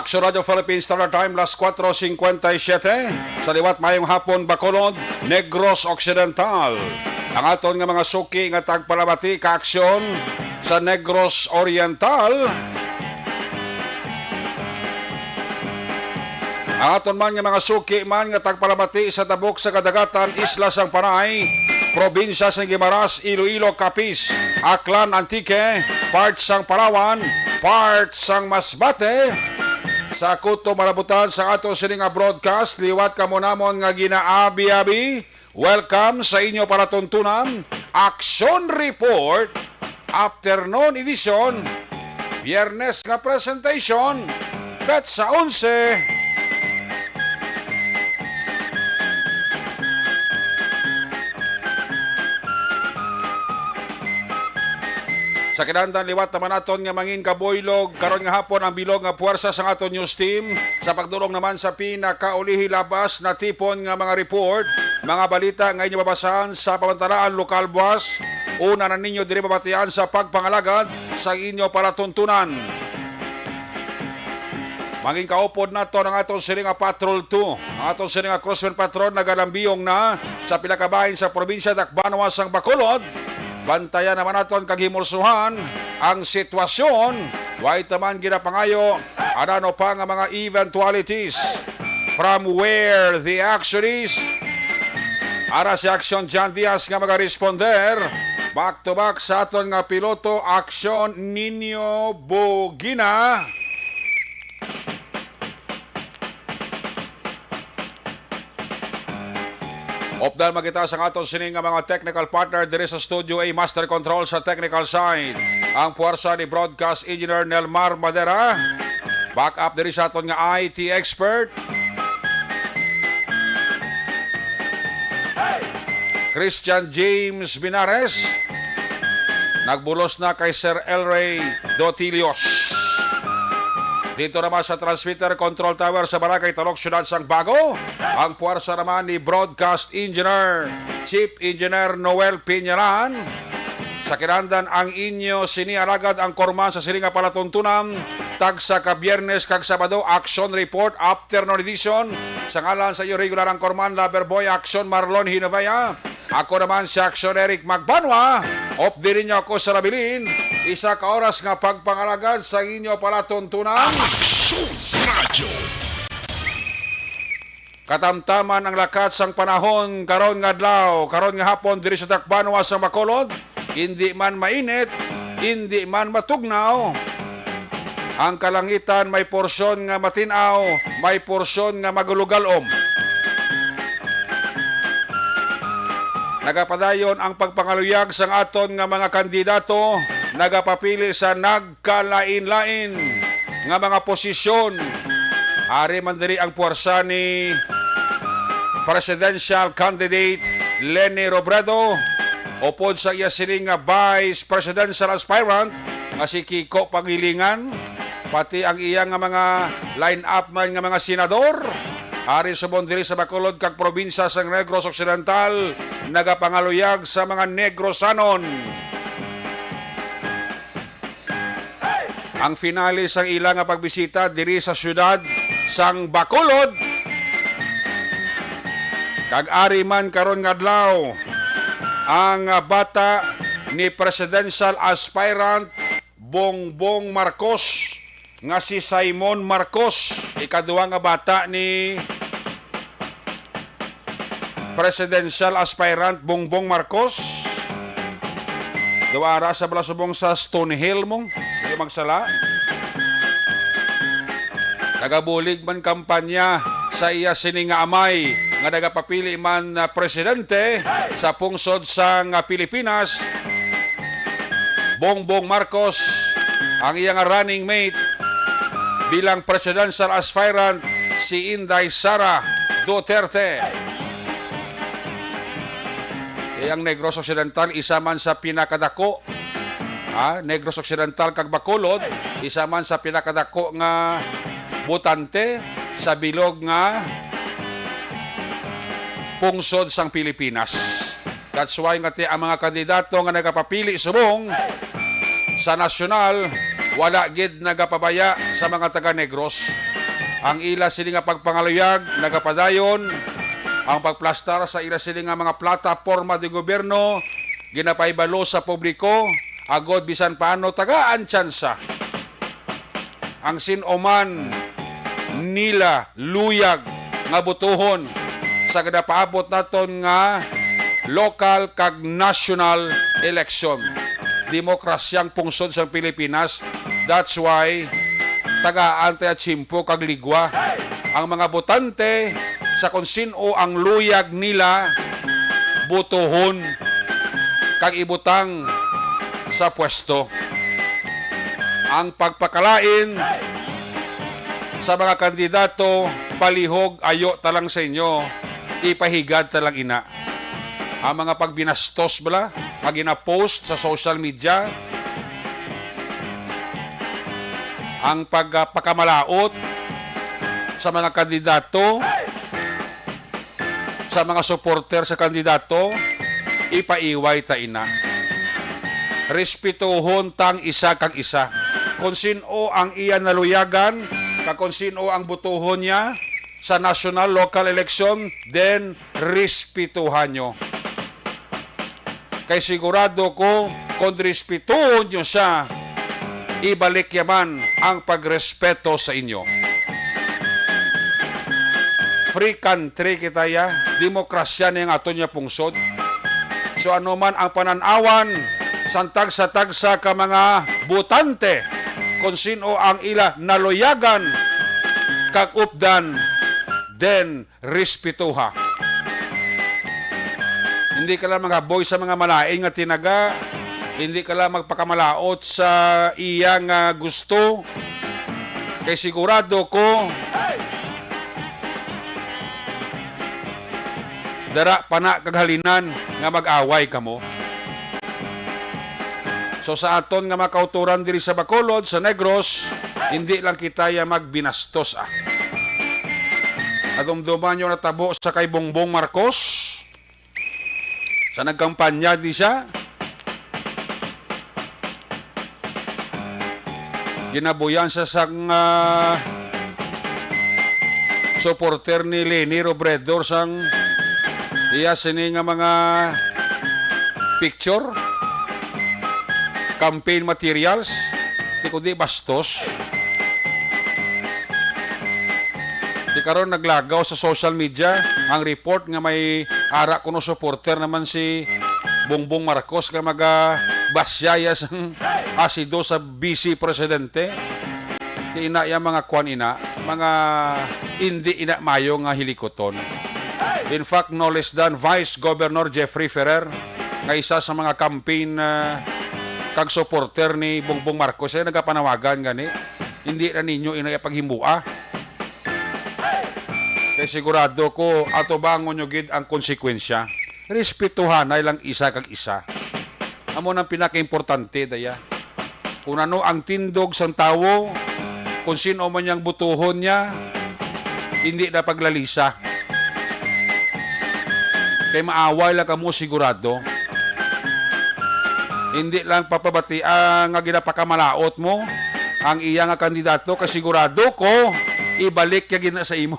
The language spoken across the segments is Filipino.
Action Radio Philippines Standard Time, las 4:57. Sa liwat mayong hapon, Bacolod, Negros Occidental. Ang aton nga mga suki nga tagpalabati ka-aksyon sa Negros Oriental. Ang aton man nga mga suki man nga tagpalabati sa tabok sa kadagatan, Isla sang Panay, probinsya sang Guimaras, Iloilo, Capiz, Aklan, Antique, parts sang Palawan, parts sang Masbate. Sa kuto marabutan sa ato sining nga broadcast, liwat kamo namon nga ginaabi-abi. Welcome sa inyo para tuntunan Action Report Afternoon Edition. Biyernes nga presentation, bet sa 11. Sa kinahanglan liwat naman naton nga mangin kaboylog karon nga hapon ang bilog nga puwersa sa aton news team sa pagdulong naman sa pinakaulihi labas na tipon nga mga report, mga balita nga inyo babasahan sa pamantaraan lokal buwas. Una na ninyo diri babatian sa pagpangalagad sa inyo palatuntunan. Mangin kaupod nato ng aton siling nga Patrol 2. Ang aton siling nga Crossman Patrol nagalambiyong na sa pilakabahin sa probinsya Tacloban sang Bacolod. Bantayan naman naton kaghimulsuhan ang sitwasyon. Way taman ginapangayo anano pa nga mga eventualities from where the action is. Ara si Action John Diaz nga mag-responder back to back sa aton nga piloto Action Nino Bogina. Opdal magita sa aton sining nga mga technical partner diri sa Studio A, Master Control sa technical side. Ang puwersa ni Broadcast Engineer Nelmar Madera. Back up diri sa aton nga IT expert. Christian James Binares. Nagbulos na kay Sir Elray Dotilios. Dito naman sa transmitter control tower sa Barangay Talok, Syudad sang Bago, ang puwersa naman ni Broadcast Engineer, Chief Engineer Noel Piñaran. Sa kinahanglan ang inyo sinialagad ang korman sa silinga palatuntunan, tag sa kabiyernes kag Sabado, Action Report, Afternoon Edition. Sa ngalan sa iyo regular ang korman, Loverboy Action Marlon Hinovaya. Ako naman si Action Eric Magbanwa. Op din niyo ako sa Labilin. Isa ka oras nga pagpangalagad sa inyo palatuntunan. Action Radio. Katamtaman ang lakat sang panahon karon nga adlaw, karon nga hapon diri sa Tacloban sa Bacolod. Hindi man mainit, hindi man matugnaw. Ang kalangitan may porsyon nga matinaw, may porsyon nga magulugalom. Nagapadayon ang pagpangaluyag sang aton nga mga kandidato, nagapapili sa nagkalain-lain nga mga posisyon. Ari man diri ang puwersa ni Presidential Candidate Leni Robredo, upod sa iya sining nga Vice Presidential Aspirant nga si Kiko Pangilingan, pati ang iya nga mga line-up man nga mga senador. Ari subon diri sa Bacolod kag probinsya sa Negros Occidental, nagapangaluyag sa mga Negrosanon. Ang finale sang ilang nga pagbisita diri sa syudad sang Bacolod. Kag ari man karon nga adlaw ang bata ni Presidential Aspirant Bongbong Marcos nga si Simon Marcos, ikaduha nga bata ni Presidential Aspirant Bongbong Marcos. Duwara sa balasubong sa Stonehill mong magsala. Nagabulig man kampanya sa iya sining nga amay nga nagapapili man na presidente sa pungsod sang Pilipinas. Bongbong Marcos ang iya nga running mate bilang presidential aspirant si Inday Sara Duterte. Ang Negros Occidental isa man sa pinakadako. Negros Occidental kag Bacolod isa man sa pinakadako nga botante sa bilog nga pungsod sang Pilipinas. That's why nga ang mga kandidato nga nagapapili subong sa nasyonal wala gid nagapabaya sa mga taga Negros. ang ila sini nga pagpangaluyag nagapadayon ang pagplastar sa ila sini nga mga plataporma de gobyerno ginapaibalo sa publiko agod bisan paano tagaan tsansa ang sinoman nila luyag nga butuhon sa gadapaabot naton nga local kag national election. Demokrasyang pungsod sa Pilipinas. That's why tagaan tayo tsimpo kag ligwa ang mga botante sa kung sino ang luyag nila butuhon kag ibutang sa pwesto. Ang pagpakalain sa mga kandidato palihog ayo talang sa inyo ipahigad talang ina. Ang mga pagbinastos bala ang gina-post sa social media, ang pagpakamalaot sa mga kandidato, sa mga supporter sa kandidato, ipaiway ta ina. Respetuhon tang isa kag isa. Kung sino ang iya naluyagan, kung sino ang butuhon niya sa national local election, then respetuhan nyo. Kay sigurado ko, kung respetuhon nyo siya, ibalik yaman ang pagrespeto sa inyo. Free country kita ya, demokrasya na yung ato niya pungsod. So ano man ang pananawan, santag sa tagsa ka mga butante, kung sino ang ila naloyagan, kag updan, then respetuha. Hindi ka lang mga boy sa mga malaing nga tinaga, hindi ka lang magpakamalaot sa iyang gusto, kay sigurado ko, dara pa na kaghalinan nga mag-away kamo. So sa aton nga makauturan diri sa Bacolod, sa Negros, hindi lang kita ya magbinastos Nadumduman nyo natabo sa kay Bongbong Marcos, sa nagkampanya di siya, ginabuyan siya sa supporter ni Leni Robredo sang iya sini nga mga picture, campaign materials, di ko di bastos. Di karon naglagaw sa social media ang report nga may ara kuno supporter naman si Bongbong Marcos nga magabasyaya sang asido sa vice presidente. Di ina ya mga kwan ina, mga hindi ina mayo nga hilikoton. In fact, no less than Vice Governor Jeffrey Ferrer nga isa sa mga campaign kag supporter ni Bongbong Marcos ay nagapanawagan gani. Hindi na ninyo ina paghimua. Kaya sigurado ko ato bangon nyo gid ang konsekwensya. Respetuhan ay lang isa kag isa. Amo nang pinaka-importante daya. Kung ano ang tindog sang tawo, kung sino man niyang butuhon niya, hindi na paglalisa. Kay maaway lang kamo sigurado. Hindi lang papabati ang ginapakamalaot mo ang iya nga kandidato kasi sigurado ko ibalik ya gina sa imo.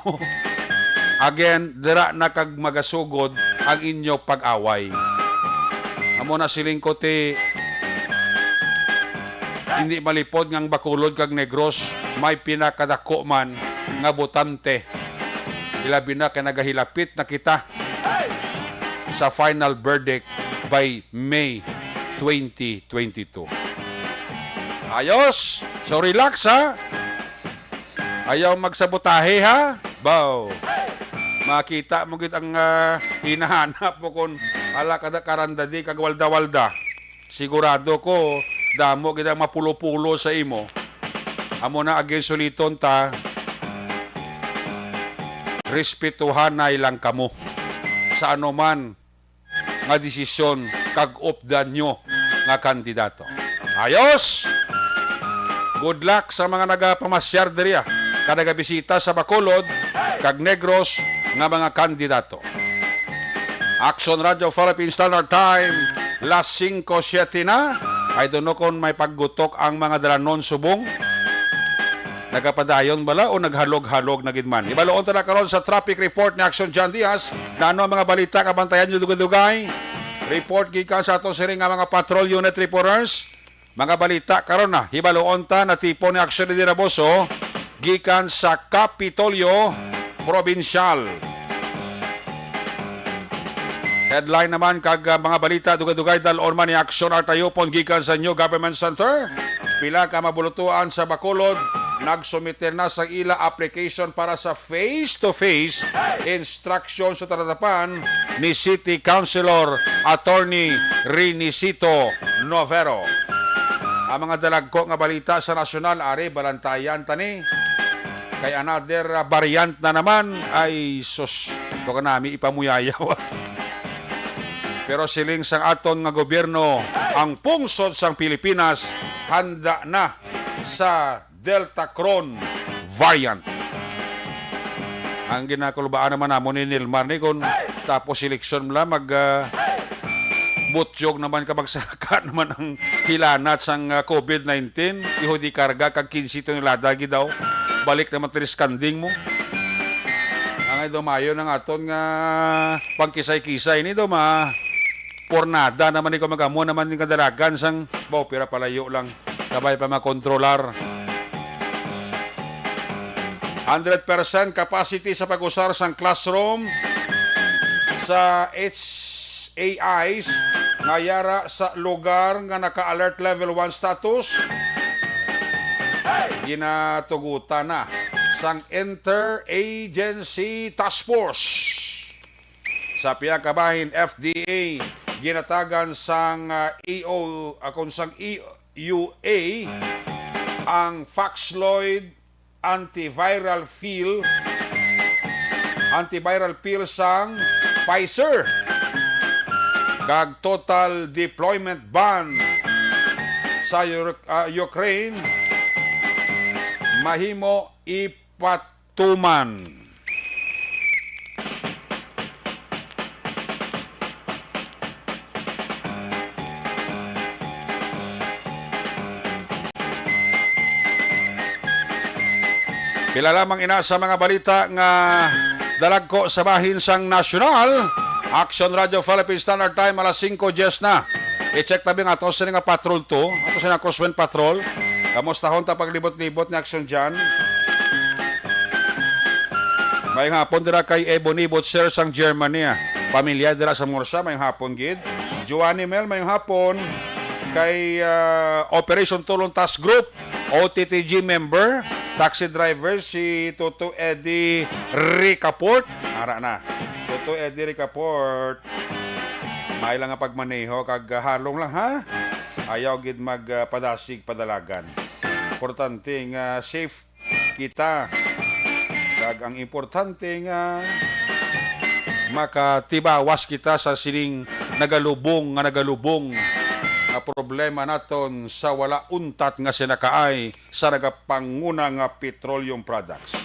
Again, dira na kag magasugod ang inyo pag-away. Amo na siling ko ti hindi malipod ngang Bacolod kag Negros may pinakadako man nga botante. Ilabi na kay nagahilapit na kita sa final verdict by May 2022. Ayos! So relax ha! Ayaw magsabotahe ha? Bow! Makita mo git ang hinahanap mo kung ala kada karandadi kag walda-walda. Sigurado ko damo gid ang mapulo-pulo sa imo. Amo na again suliton ta. Respetuhan na ilang kamo sa anuman nga desisyon kag updan nyo nga kandidato. Ayos! Good luck sa mga nagapamasyar diriya kada bisita sa Bacolod kag Negros nga mga kandidato. Action Radio Philippine Standard Time, last 5:07 na. I don't know kung may paggutok ang mga dalanon subong. Nagapadayon bala o naghalog-halog na gid man. Ibaloon ta na karon sa traffic report ni Action John Diaz. Nano ang mga balita kabantayan nyo dugay-dugay. Report gikan sa aton siring nga mga patrol unit reporters. Mga balita karon na hibaloon ta na tipo ni Action ni Diraboso gikan sa Kapitolyo Provincial. Headline naman kag mga balita dugay-dugay dalon man ni Action Artayopon gikan sa New Government Center. Pila ka mabulutuan sa Bacolod nagsumiter na sa ila application para sa face-to-face instruction sa taratapan ni City Councilor Attorney Rinicito Novero. Ang mga dalagko nga balita sa nasyonal are balantayan tani kay another variant na naman ay sus to kanami ipamuyayaw. Pero siling sang aton nga gobyerno ang pungsod sang Pilipinas handa na sa Delta Cron variant. Ang ginakulbaan naman namon ni Nilmar ni kung tapos eleksyon mula butyog naman kabagsaka naman ang hilanat sang COVID-19 ihudi karga kag 15 tonelada gi daw balik naman triskanding mo ang dumayo ng aton nga pangkisay-kisay ni do pornada naman ni ko magamo naman ni kadalagan sang pira palayo lang kabay pa makontrolar 100% capacity sa pag-usar sang classroom sa HAIs ngayara sa lugar nga naka-alert level 1 status ginatugutan na sang Interagency Task Force sa piya kabahin FDA ginatagan sang EUA ang Paxlovid antiviral pill sang Pfizer kag total deployment ban sa Ukraine mahimo ipatuman. Pila lamang ina sa mga balita nga dalagko sa bahin sang nasyonal. Action Radio Philippine Standard Time alas 5:10 na. I-check tabi nga ato sa nga patrol to. Ato sa crosswind patrol. Kamustahon ta paglibot-libot ni Action dyan. May hapon dira kay Ebony Butcher sang Germany. Pamilya dira sa Mursa may hapon gid. Joanny Mel may hapon kay Operation Tulong Task Group OTTG member taxi driver si Toto Eddie Ricaport. Ara na. Toto Eddie Ricaport. May lang nga pagmaneho kag halong lang ha. Ayaw gid magpadasig padalagan. Importante nga safe kita. Kag ang importante nga makatibawas kita sa sining nagalubong problema naton sa wala untat nga sinakaay sa nagapanguna nga petroleum products.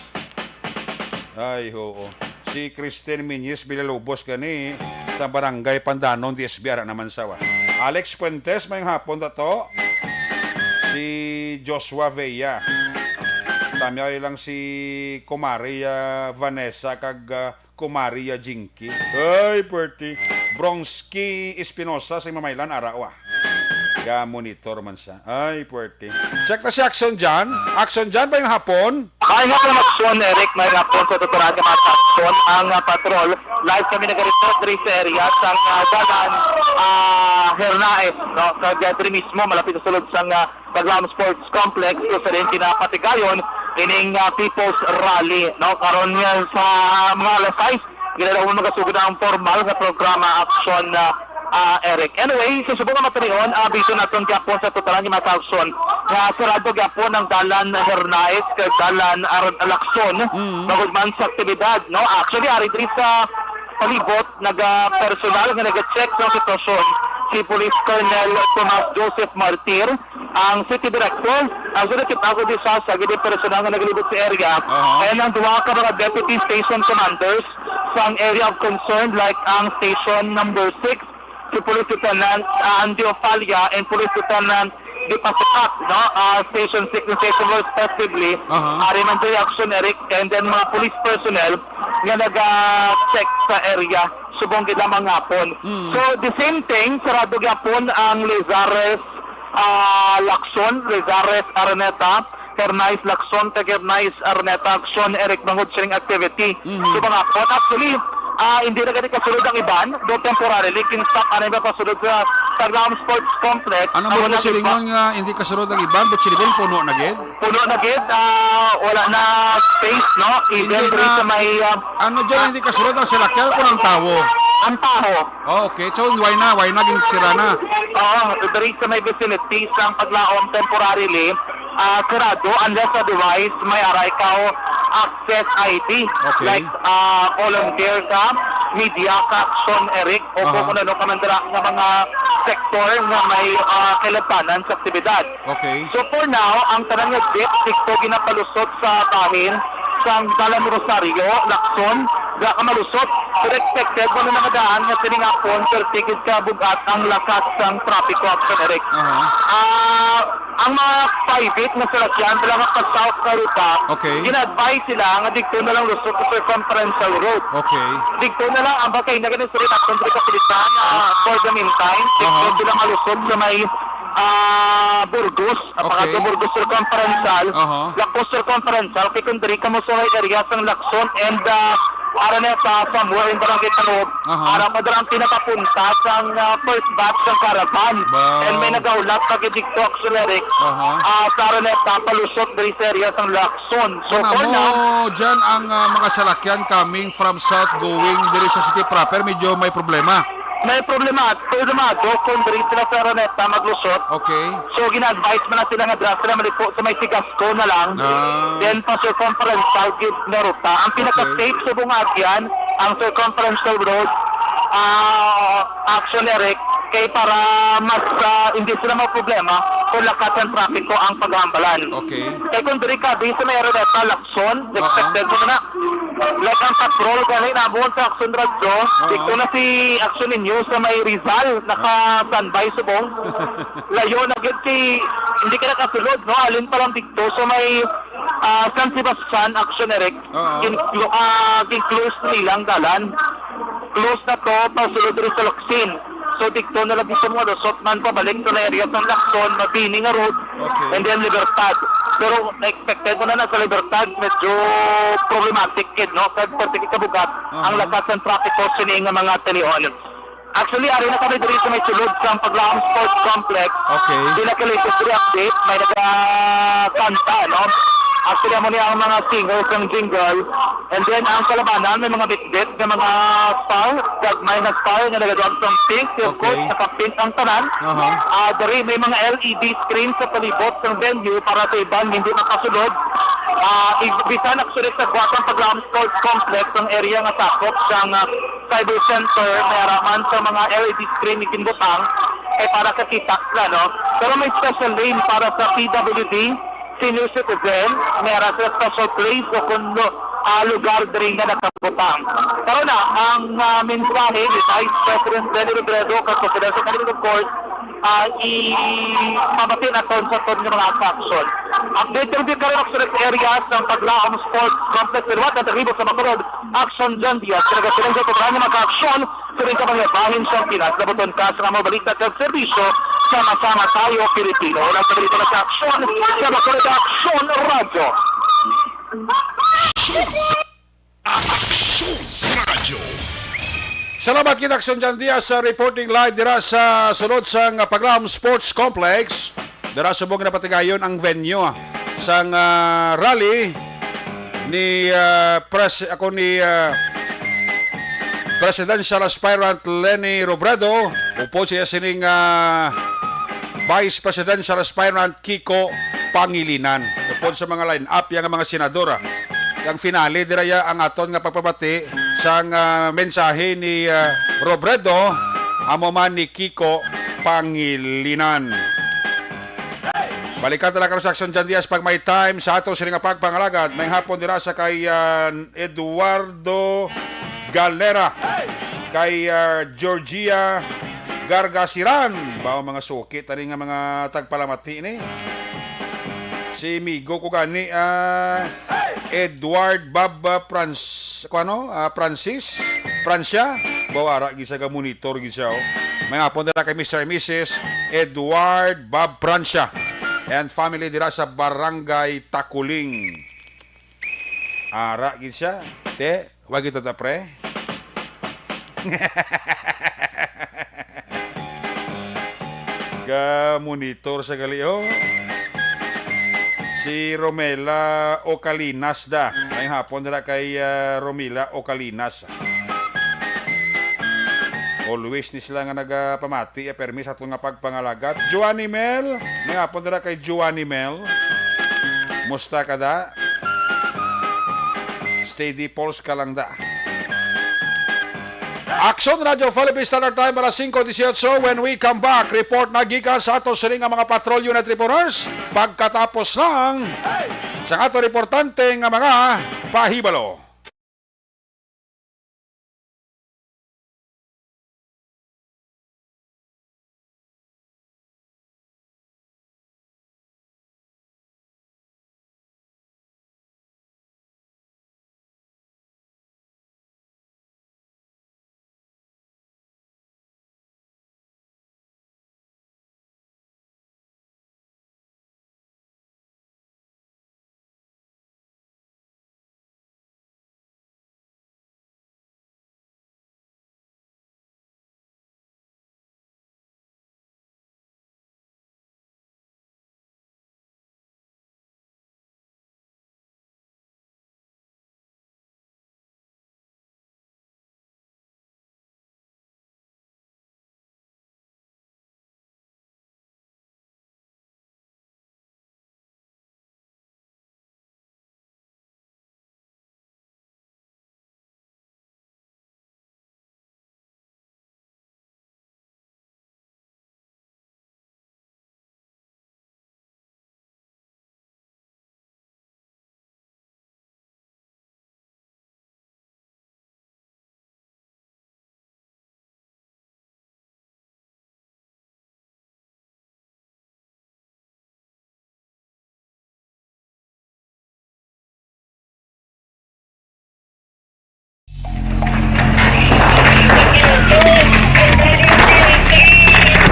Ay oo. Si Christine Minyes Bilalubos kani sa barangay Pandanon di SBR naman sawa. Alex Puentes may hapon dato. Si Joshua Villa. Tamay lang si Kumaria Vanessa kag Kumaria Jinky. Ay perti. Bronski Espinosa sa Mamaylan araw. Monitor man siya. Ay, puwerte. Check na si Action dyan. Action dyan ba yung hapon? Ay nga pala Action, Eric. May hapon sa tuturan ka mga Action. Ang patrol. Live kami nag-report diri sa area sa dalan Hernaes. No? Sa diri mismo, malapit sa sulod sa Baglam Sports Complex. Sa rin kinapatigayon. Ining People's Rally. No? Karon nga sa mga alas 6. Ginalaw mo nagasugod ang formal sa programa Action Eric. Anyway, susubukan matarion, abiso natin gapon sa totalan yung matalson na sarado gapon ng dalan Hernaes kag dalan Lacson bagod man sa aktibidad. No? Actually, ari diri sa palibot, personal nga nag-check ng sitwasyon si Police Colonel Tomas Joseph Martir, ang City Director, ang sunod kitago di sa gidi personal nga naglibot sa area. Kaya ang duwa ka mga Deputy Station Commanders sa area of concern like ang Station number 6, si Police Lieutenant Andy Opalia and Police Lieutenant di pasukat, no? Station 6 and Station 4 respectively. Ari man to action, Eric, and then mga police personnel nga nag-check sa area. Subong gid lamang hapon. So, the same thing, sarado gyapon ang Lizares Lacson, Lizares Araneta, Kernais Lacson, Kernais Araneta, Action, Eric Mangod sining activity. Subong hapon. Actually, hindi na ganit kasulod ang iban, do temporarily, kinstop ano ba pasulod sa Taglam Sports Complex. Ano mo po silingon nga hindi kasunod ang iban, but silingon puno na gid? Puno na gid, wala na space, no? Even Hindi diri na- sa may Ano dyan hindi kasunod ang salakyan ko ng tawo? ang taho. Oh, okay. So, why na sira na? Diri sa may vicinity sa paglaom temporarily, sarado unless otherwise may aray ka access ID. Okay. Like volunteer ka, media ka, Action, Eric, o kung ano ka mandara ng mga sektor na may kailantanan sa aktibidad. Okay. So for now, ang tanang nga dito ginapalusot sa bahin sa Dalan Rosario, Lacson, ga ka malusot. Pero expected mo na nakadaan na siningapon pero tigid ka bugat ang lakas ng trapiko Action, Eric. Ang mga private na salakyan bilang sa South na ruta, Okay. gina-advise sila nga dito na lang lusot sa circumferential road. Okay. Dito na lang ang bakay na ganun sa rin at kundri kapilitan for the meantime. Dito sila malusot sa may Burgos, Okay. Burgos circumferential, Lacos circumferential, kay kundri ka mo sa may areas ng Lacson and Araneta, somewhere in Barangay Tanob, para madarang pinakapunta sa first batch ng caravan. Wow. And may nagaulat pag-dikto auxiliary sa Araneta, palusot dari sa areas ng Lacson. So for now, Ano dyan ang mga salakyan coming from south going diri sa city proper, medyo may problema. may problemado kung diri sila sa Araneta maglusot. Okay. So gina-advise mo na sila nga draft sila malipo sa may Sigasco na lang. Then pa circumferential gid na ruta. Ang pinaka-safe sa bungagyan, ang circumferential road, Action, Eric, kay para mas hindi sila problema kung lakas ng trapiko ang paghambalan. Okay. Kaya kung diri ka, di sa may Araneta, Lacson, expected mo na. Like ang patrol, ganun, nabuhon sa Action Radyo, dito na si Action ninyo sa may Rizal, naka-standby subong. Layo na gid si, hindi ka nakasulod, no? Alin pa lang dito sa may San Sebastian, Action, Eric, close nilang dalan. Close na to, pasulod rin sa Locsin. So dito na lang dito mga dosot man pabalik to na area ng Lacson, Mabini nga road, and then Libertad. Pero na-expected mo na sa Libertad, medyo problematic kid, no? Kasi particular kabugat, ang lakas ng traffic ko sining nga mga talion. Actually, ari na kami dito sa may sulod sa Paglaam Sports Complex. Okay. Hindi na latest update, may nagkanta, no? Actually, mo niya ang mga singers ng jingle. And then, ang kalabanan, may mga bit-bit na mga star, may na star na nagagawag ng pink. Of course, naka-pink ang tanan. Dari, may mga LED screen sa palibot ng venue para sa iban, hindi nakasulod. Ibisan actually sa Guatang Paglaam Sports Complex, ang area nga sakop sa Cyber Center, may araman sa mga LED screen ni Kinbutang, para sa kitak na, no? Pero may special lane para sa PWD, senior citizen, meron sa special place o kung lugar din na nakaputang. Pero na, ang mensahe ni Vice President Lenny Robredo, President sa Canada, of course, i-mabati na ton sa ton ng mga action. Update din ka rin sa select areas ng Paglaam Sports Complex Ilwat at Arribo sa Bacolod, Action John Diaz. Talaga silang sa pagkakanya mga-action, silang ka mga bahin sa Pinas, nabuton ka sa mga balita at servisyo, sama-sama tayo, Pilipino. Walang pabalita na sa action, sa Bacolod Action Radio. Action Radio. Salamat kita Action Jan Diaz sa reporting live dira sa sulod sang Paglaam Sports Complex. Dira subong na patigayon ang venue sang rally ni Presidential Aspirant Lenny Robredo. Upo siya sining Vice Presidential Aspirant Kiko Pangilinan. Upo sa mga line-up yang mga senadora. Ang finale diraya ang aton nga pagpabati sang mensahe ni Robredo amo man ni Kiko Pangilinan. Balikan talaga sa Action Jan Diaz pag may time sa ato sila nga pagpangalagad. May hapon dira sa kay Eduardo Galera, kay Georgia Gargasiran. Bao mga sukit, tani nga mga tagpalamati ni. Si Migo ko gani, Edward Bob Francis, Francia. Bawara, gisa ka monitor, gisa o. May hapon na kay Mr. and Mrs. Edward Bob Francia and family dira sa Barangay Takuling. Ara, gisa. Te, wag ito ta pre. Monitor sa galio. Si Romela Ocalinas da. May hapon nila kay Romela Ocalinas. Always ni sila nga nagpamati permis ato nga pagpangalagat. Joanny Mel. May hapon nila kay Joanny Mel. Musta ka da? Steady pulse ka lang da. Action Radio Philippines Standard Time para 5:18. When we come back, report na gikan sa ato siling nga mga patrol unit reporters pagkatapos ng sa ato reportante nga mga pahibalo.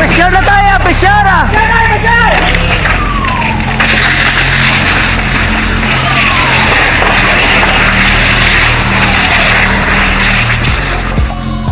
Presyar na tayo! Presyara!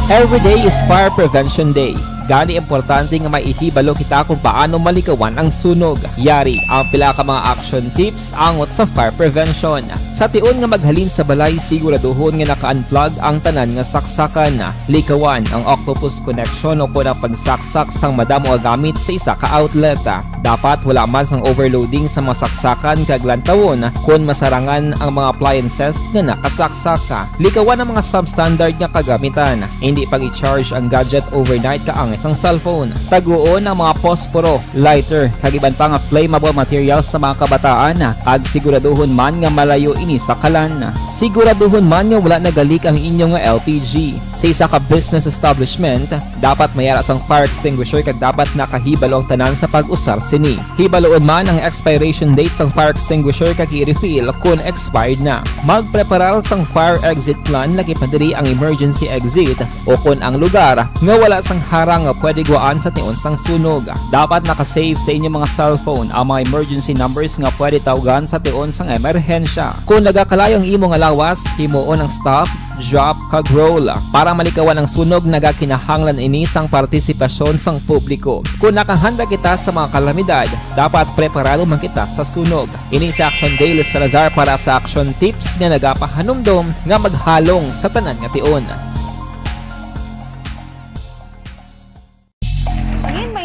Every day is Fire Prevention Day. Gani importante nga maihibalo kita kung paano malikawan ang sunog. Yari ang pila ka mga action tips angot sa fire prevention. Sa tion nga maghalin sa balay, siguraduhon nga naka-unplug ang tanan nga saksakan. Likawan ang octopus connection o ang pagsaksak sang madamo nga gamit sa isa ka outlet. Dapat wala man sang overloading sa mga saksakan kag lantawon kung masarangan ang mga appliances nga nakasaksaka. Likawan ang mga substandard nga kagamitan. Hindi pag i-charge ang gadget overnight kaang isang cellphone. Taguon ang mga posporo, lighter, kag iban pa nga flammable materials sa mga kabataan. Kag siguraduhon man nga malayo ini sa kalan. Siguraduhon man nga wala nagalik ang inyong LPG. Sa isa ka business establishment, dapat mayara sang fire extinguisher kag dapat nakahibalo ang tanan sa pag-usar sini. Hibaloon man ang expiration date sang fire extinguisher kag i-refill kung expired na. Magpreparar sang fire exit plan lagi padiri ang emergency exit o kung ang lugar nga wala sang harang nga pwede guaan sa tion sang sunog. Dapat nakasave sa inyong mga cellphone ang mga emergency numbers nga pwede tawagan sa tion sang emerhensya. Kung nagakalayo ang imong lawas, himuon ang stop, drop, kag roll. Para malikawan ang sunog, nagakinahanglan ini sang partisipasyon sang publiko. Kung nakahanda kita sa mga kalamidad, dapat preparado man kita sa sunog. Ini sa Action Daily Salazar para sa action tips nga nagapahanumdom nga maghalong sa tanan nga tion.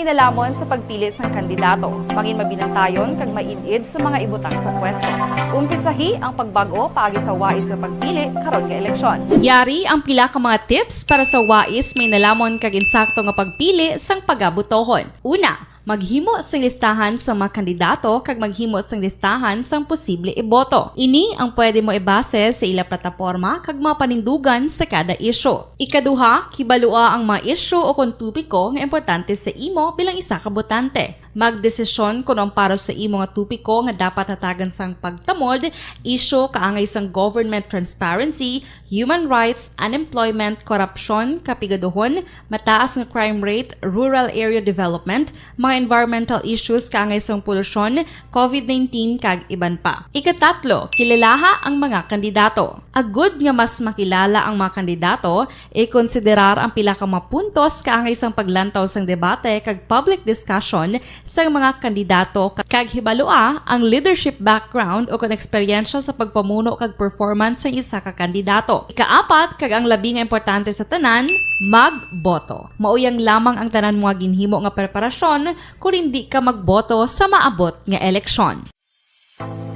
Nalamon sa pagpili ng kandidato, mangin mabinantayon kag mainid sa mga ibutang sa pwesto. Umpisahi ang pagbago paagi sa wais sa pagpili karon nga eleksyon. Yari ang pila ka mga tips para sa wais may nalamon kag insakto nga pagpili sang pagabutohon. Una, Maghimo sang listahan sa mga kandidato kag maghimo sang listahan sang posible iboto. Ini ang pwede mo ibase sa ila plataporma kag mga panindugan sa kada isyu. Ikaduha, kibalua ang mga isyu o kung tupiko nga importante sa imo bilang isa ka botante. Magdesisyon kung ang para sa imo nga tupiko nga dapat hatagan sang pagtamod, isyu kaangay sang government transparency, human rights, unemployment, korupsyon, kapigaduhon, mataas nga crime rate, rural area development, mga environmental issues kaangay sang polusyon, COVID-19 kag iban pa. Ikatatlo, kilalaha ang mga kandidato. Agud nga mas makilala ang mga kandidato, i-konsiderar ang pila ka mga puntos kaangay sang paglantaw sang debate kag public discussion sa mga kandidato kag hibalua ang leadership background o kon eksperyensya sa pagpamuno kag performance sa isa ka kandidato. Ikaapat kag ang labi nga importante sa tanan, magboto. Mauyang lamang ang tanan mga ginhimo nga preparasyon kung hindi ka magboto sa maabot nga eleksyon.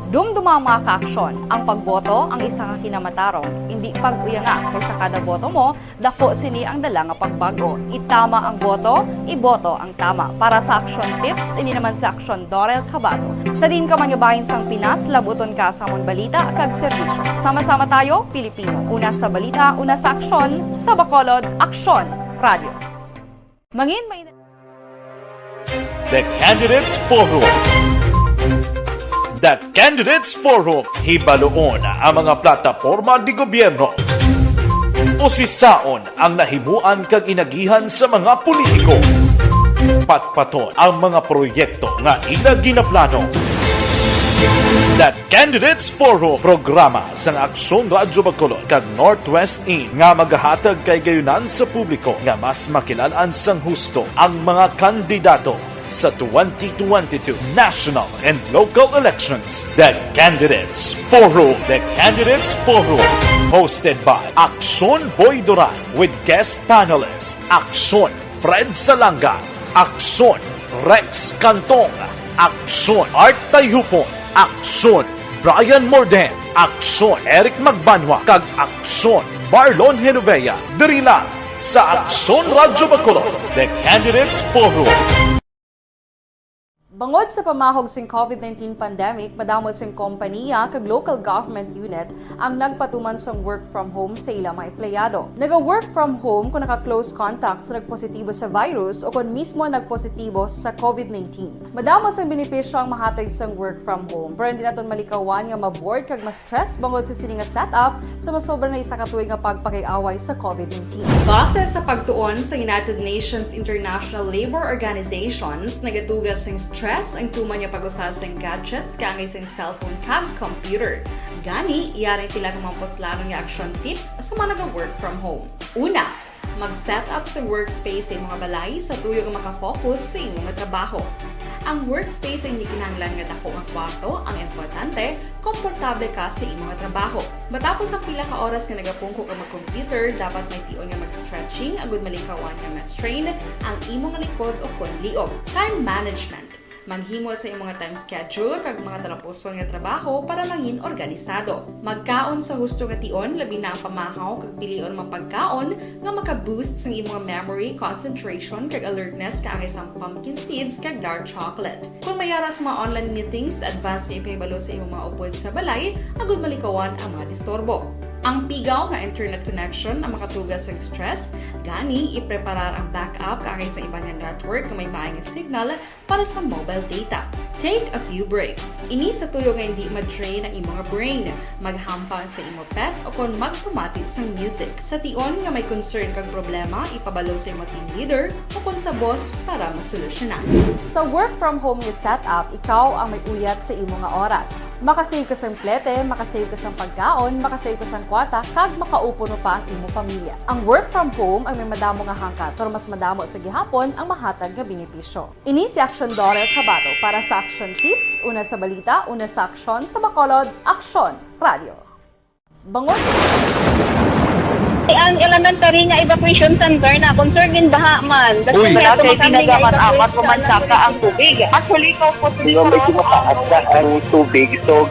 Dumduma ang mga kaaksyon. Ang pagboto ang isa ka kinamatarong. Hindi pag-uya nga kaysa kada boto mo, dako sini ang dala nga pagbago. Itama ang boto, iboto ang tama. Para sa action tips, ini naman sa Aksyon Dorel Cabato. Sa din ka man bahin sang Pinas, labuton ka sa among balita kag serbisyo. Sama-sama tayo, Pilipino. Una sa balita, una sa aksyon, sa Bacolod, Aksyon Radio. Mangin may The Candidates Forum. The Candidates Forum. Hibaloon ang mga plataporma di gobyerno. Usisaon ang nahimuan kag inagihan sa mga politiko. Patpaton ang mga proyekto nga ila ginaplano. The Candidates Forum, programa sang Aksyon Radyo Bacolod kag Northwest In nga magahatag kay gayunan sa publiko nga mas makilalaan sang husto ang mga kandidato sa 2022 national and local elections. The Candidates Forum. The Candidates Forum. Hosted by Aksyon Boy Duran with guest panelists Aksyon Fred Salanga, Aksyon Rex Cantong, Aksyon Art Tayupon, Aksyon Brian Morden, Aksyon Eric Magbanwa, kag Aksyon Marlon Genovea. Diri lang sa Aksyon Radyo Bacolod. The Candidates Forum. Bangod sa pamahog sing COVID-19 pandemic, madamo sing kompanya kag local government unit ang nagpatuman sang work from home sa ilang mga empleyado. Naga-work from home kung naka-close contact sa nagpositibo sa virus o kung mismo nagpositibo sa COVID-19. Madamo sang benepisyo ang mahatag sang work from home, pero hindi naton malikawan nga ma-bored kag ma-stress bangod sa sini nga setup sa masobra na isa ka tuig nga pagpakiaway sa COVID-19. Base sa pagtuon sa United Nations International Labour Organizations, nagatugas sing stress ang tuman niya pag-usas ng gadgets kaangay sa cellphone kag computer. Gani, iyaring tila ng mga poslanong nga action tips sa mga nag-work from home. Una, mag-set up sa workspace sa mga balay sa tuyo nga makafocus sa imong trabaho. Ang workspace ay hindi kinahanglan nga dako nga kwarto, ang importante, komportable ka sa imong trabaho. Matapos ang pila ka oras nga nagapungko ka mag-computer, dapat may tion nga mag-stretching agud malikawan nga ma-strain ang imong likod o kon liog. Time management. Maghimo sa imong time schedule kag mga talapuson nga trabaho para maging organisado. Magkaon sa husto nga tion, labi na ang pamahaw kag pilion mga pagkaon nga maka-boost sa imong memory, concentration kag alertness kaangay sang pumpkin seeds kag dark chocolate. Kung mayara sa mga online meetings, advance nga ipahibalo sa imong mga upod sa balay, agud malikawan ang mga disturbo. Ang pigaw nga internet connection ang makatugas sa stress, gani ipreparar ang backup kaangay sa ibang network na may maayong signal para sa mobile data. Take a few breaks. Ini sa tuyo nga hindi ma-drain ang imong brain, maghampang sa imong pet o kung magpumatit sa music. Sa tion nga may concern kag problema, ipabalo sa imong team leader o kung sa boss para masolusyonan. Sa work from home nga setup, ikaw ang may uyat sa imong nga oras. Makasave ka sa plete, makasave ka sa pagkaon, makasave ka sa kwata, kag makaupo no pa ang imong pamilya. Ang work from home ay may madamo nga hangkat, pero mas madamo sa gihapon ang mahatag nga benepisyo. Ini si Aksyon Dorel Cabato para sa Action Tips, una sa balita, una sa aksyon, sa Bacolod, Aksyon Radio. Bangod Ang elementary nga evacuation center na concern din baha man. Uy. Kaya Kaya tumakandi nga tinagamat-amat evacuation kumansaka ang tubig. Actually, ko po Hindi mo medyo mataas na ang tubig. So,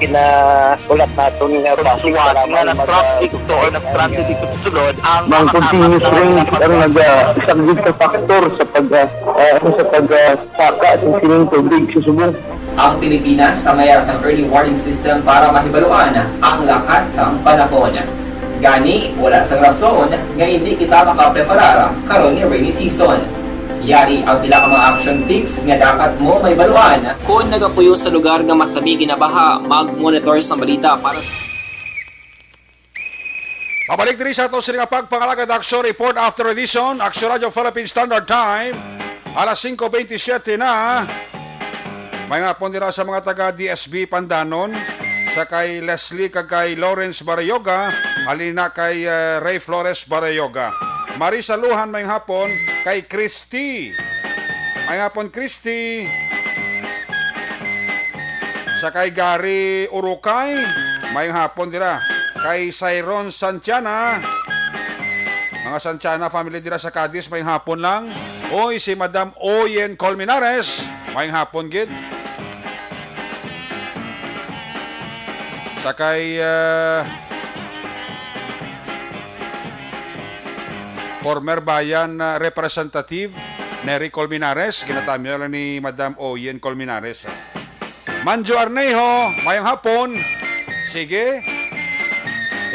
ulat natin nga traffic para traffic to or nag-traffic dito sa sulod ang Mang continuous rain ang nag-isang sa factor sa pagsaka sa sining tubig sa subong. Ang Pilipinas sa mayroon ng early warning system para mahibaluan ang lakas ng panahon. Gani, wala sang rason nga hindi kita makapreparar karon ni rainy season. Yari ang pila ka mga action tips nga dapat mo may baluan. Kung nagapuyo sa lugar nga masabi ginabaha, mag-monitor sa balita para sa Pabalik din sa ito sa nga pagpangalagad Action Report after edition, Action Radio Philippine Standard Time, alas 5:27 na. May nga pon dira sa mga taga DSB Pandanon, sa kay Leslie kag kay Lawrence Barayoga, halina kay Ray Flores Barayoga. Marisa Luhan may hapon kay Christy. May hapon Christy. Sa kay Gary Urukay, may hapon dira kay Cyron Santiana. Mga Santiana family dira sa Cadiz, may hapon lang. Oy, si Madam Oyen Colmenares, may hapon gid. Sa kay former bayan representative Nery Colmenares, ginatamyo lang ni Madam Oyen Colmenares. Manjo Arnejo, mayang hapon. Sige.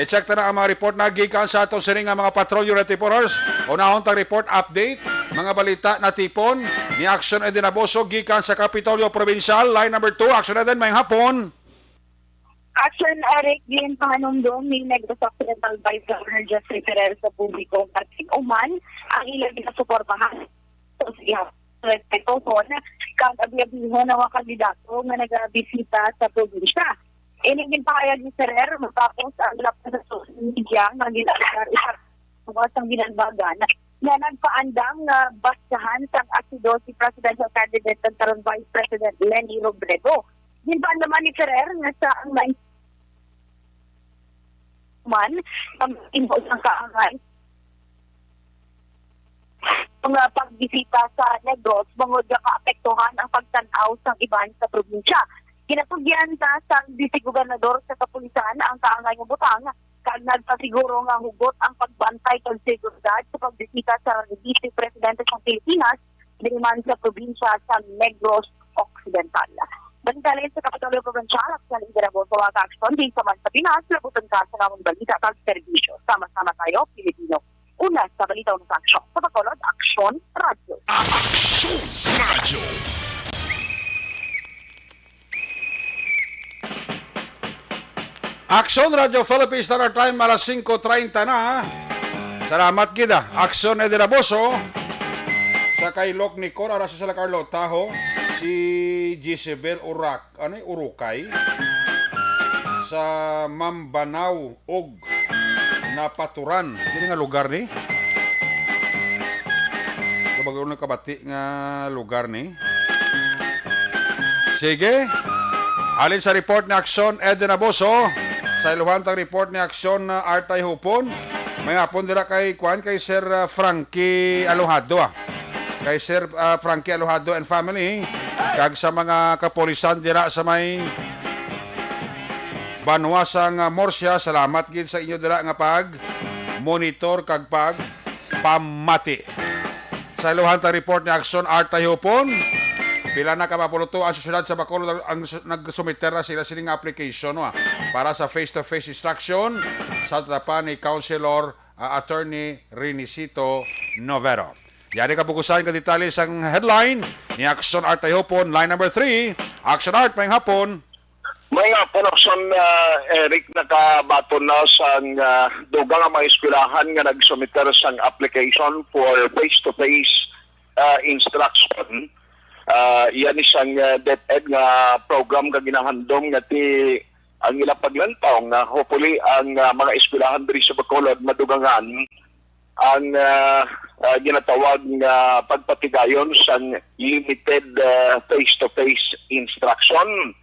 I-check na ang mga report na gikan sa ato sining nga mga patrolyo reporters. Unahon tang report update, mga balita na tipon ni Action Eden Aboso gikan sa Kapitolyo Provincial, line number 2. Action Eden, mayang hapon. Action Eric din panumdum ni Negros Occidental Vice Governor Jeffrey Ferrer sa publiko at uman ang ilang ginasuportahan. So, siya, respeto ko na kang abiyabiho ng mga kandidato na nag-bisita sa probinsya. Inigin pa kaya ni Ferrer matapos ang lapas sa social media ng ginagawa isang ginanbagan na nagpaandang na bastahan sa akido si Presidential Candidate ng Tarang Vice President Lenny Robredo. Ginbaan naman ni Ferrer na sa ang man ang involved ng kaangay mga pagbisita sa Negros bangod nga kaapektuhan ang pagtanaw sa iban sa probinsya. Ginatugyan sa Vice Gobernador sa kapulisan ang kaangay ng butang kag nagpasiguro nga hugot ang pagbantay kag seguridad sa pagbisita sa Vice Presidente ng Pilipinas diliman sa probinsya sa Negros Occidental. Bantalin sa Kapitolyo Provincial at sa Liderabo sa mga action din sa man sa Pinas, labutan ka sa namang balita at servisyo. Sama-sama tayo, Pilipino. Una sa balita ng action. Sa patulad, Action Radio. Action Radio. Action Radio Philippines Standard Time, alas 5:30 na. Salamat gida. Action Eden Aboso. Sa kay Lok Nicor, ara sa Carlo Taho, si Jezebel Urukay sa Mambanao og Napaturan. Dili nga lugar ni. Kabagaw na kabati nga lugar ni. Sige. Alin sa report ni Action Eden Aboso, sa iluhantang report ni Action Artay Hupon, may hapon dira kay Sir Frankie Alojado kay Sir Frankie Alojado and family kag sa mga kapolisan dira sa may Banwasang Morsya. Salamat gid sa inyo dira nga pag monitor kag pag pamati. Sa iluhantang report ni Action Artay Hupon, pila na kapapuluto ang susunod sa Bacolod ang nagsumiter na sila sining application para sa face-to-face instruction sa tatapan ni Councilor Attorney Renisito Novero. Yari kabukusan ka detalye sa headline ni Action Art Hopon, line number 3. Action Art, may hapon. May hapon, Action Eric, nakabaton na sa dugang ang mga eskwelahan nga nagsumiter sa application for face-to-face instruction. Yan isang DepEd nga program nga ginahandom nga ti ang ilang paglantaw nga hopefully ang mga eskwelahan diri sa Bacolod madugangan ang ginatawag nga pagpatigayon sa limited face-to-face instruction.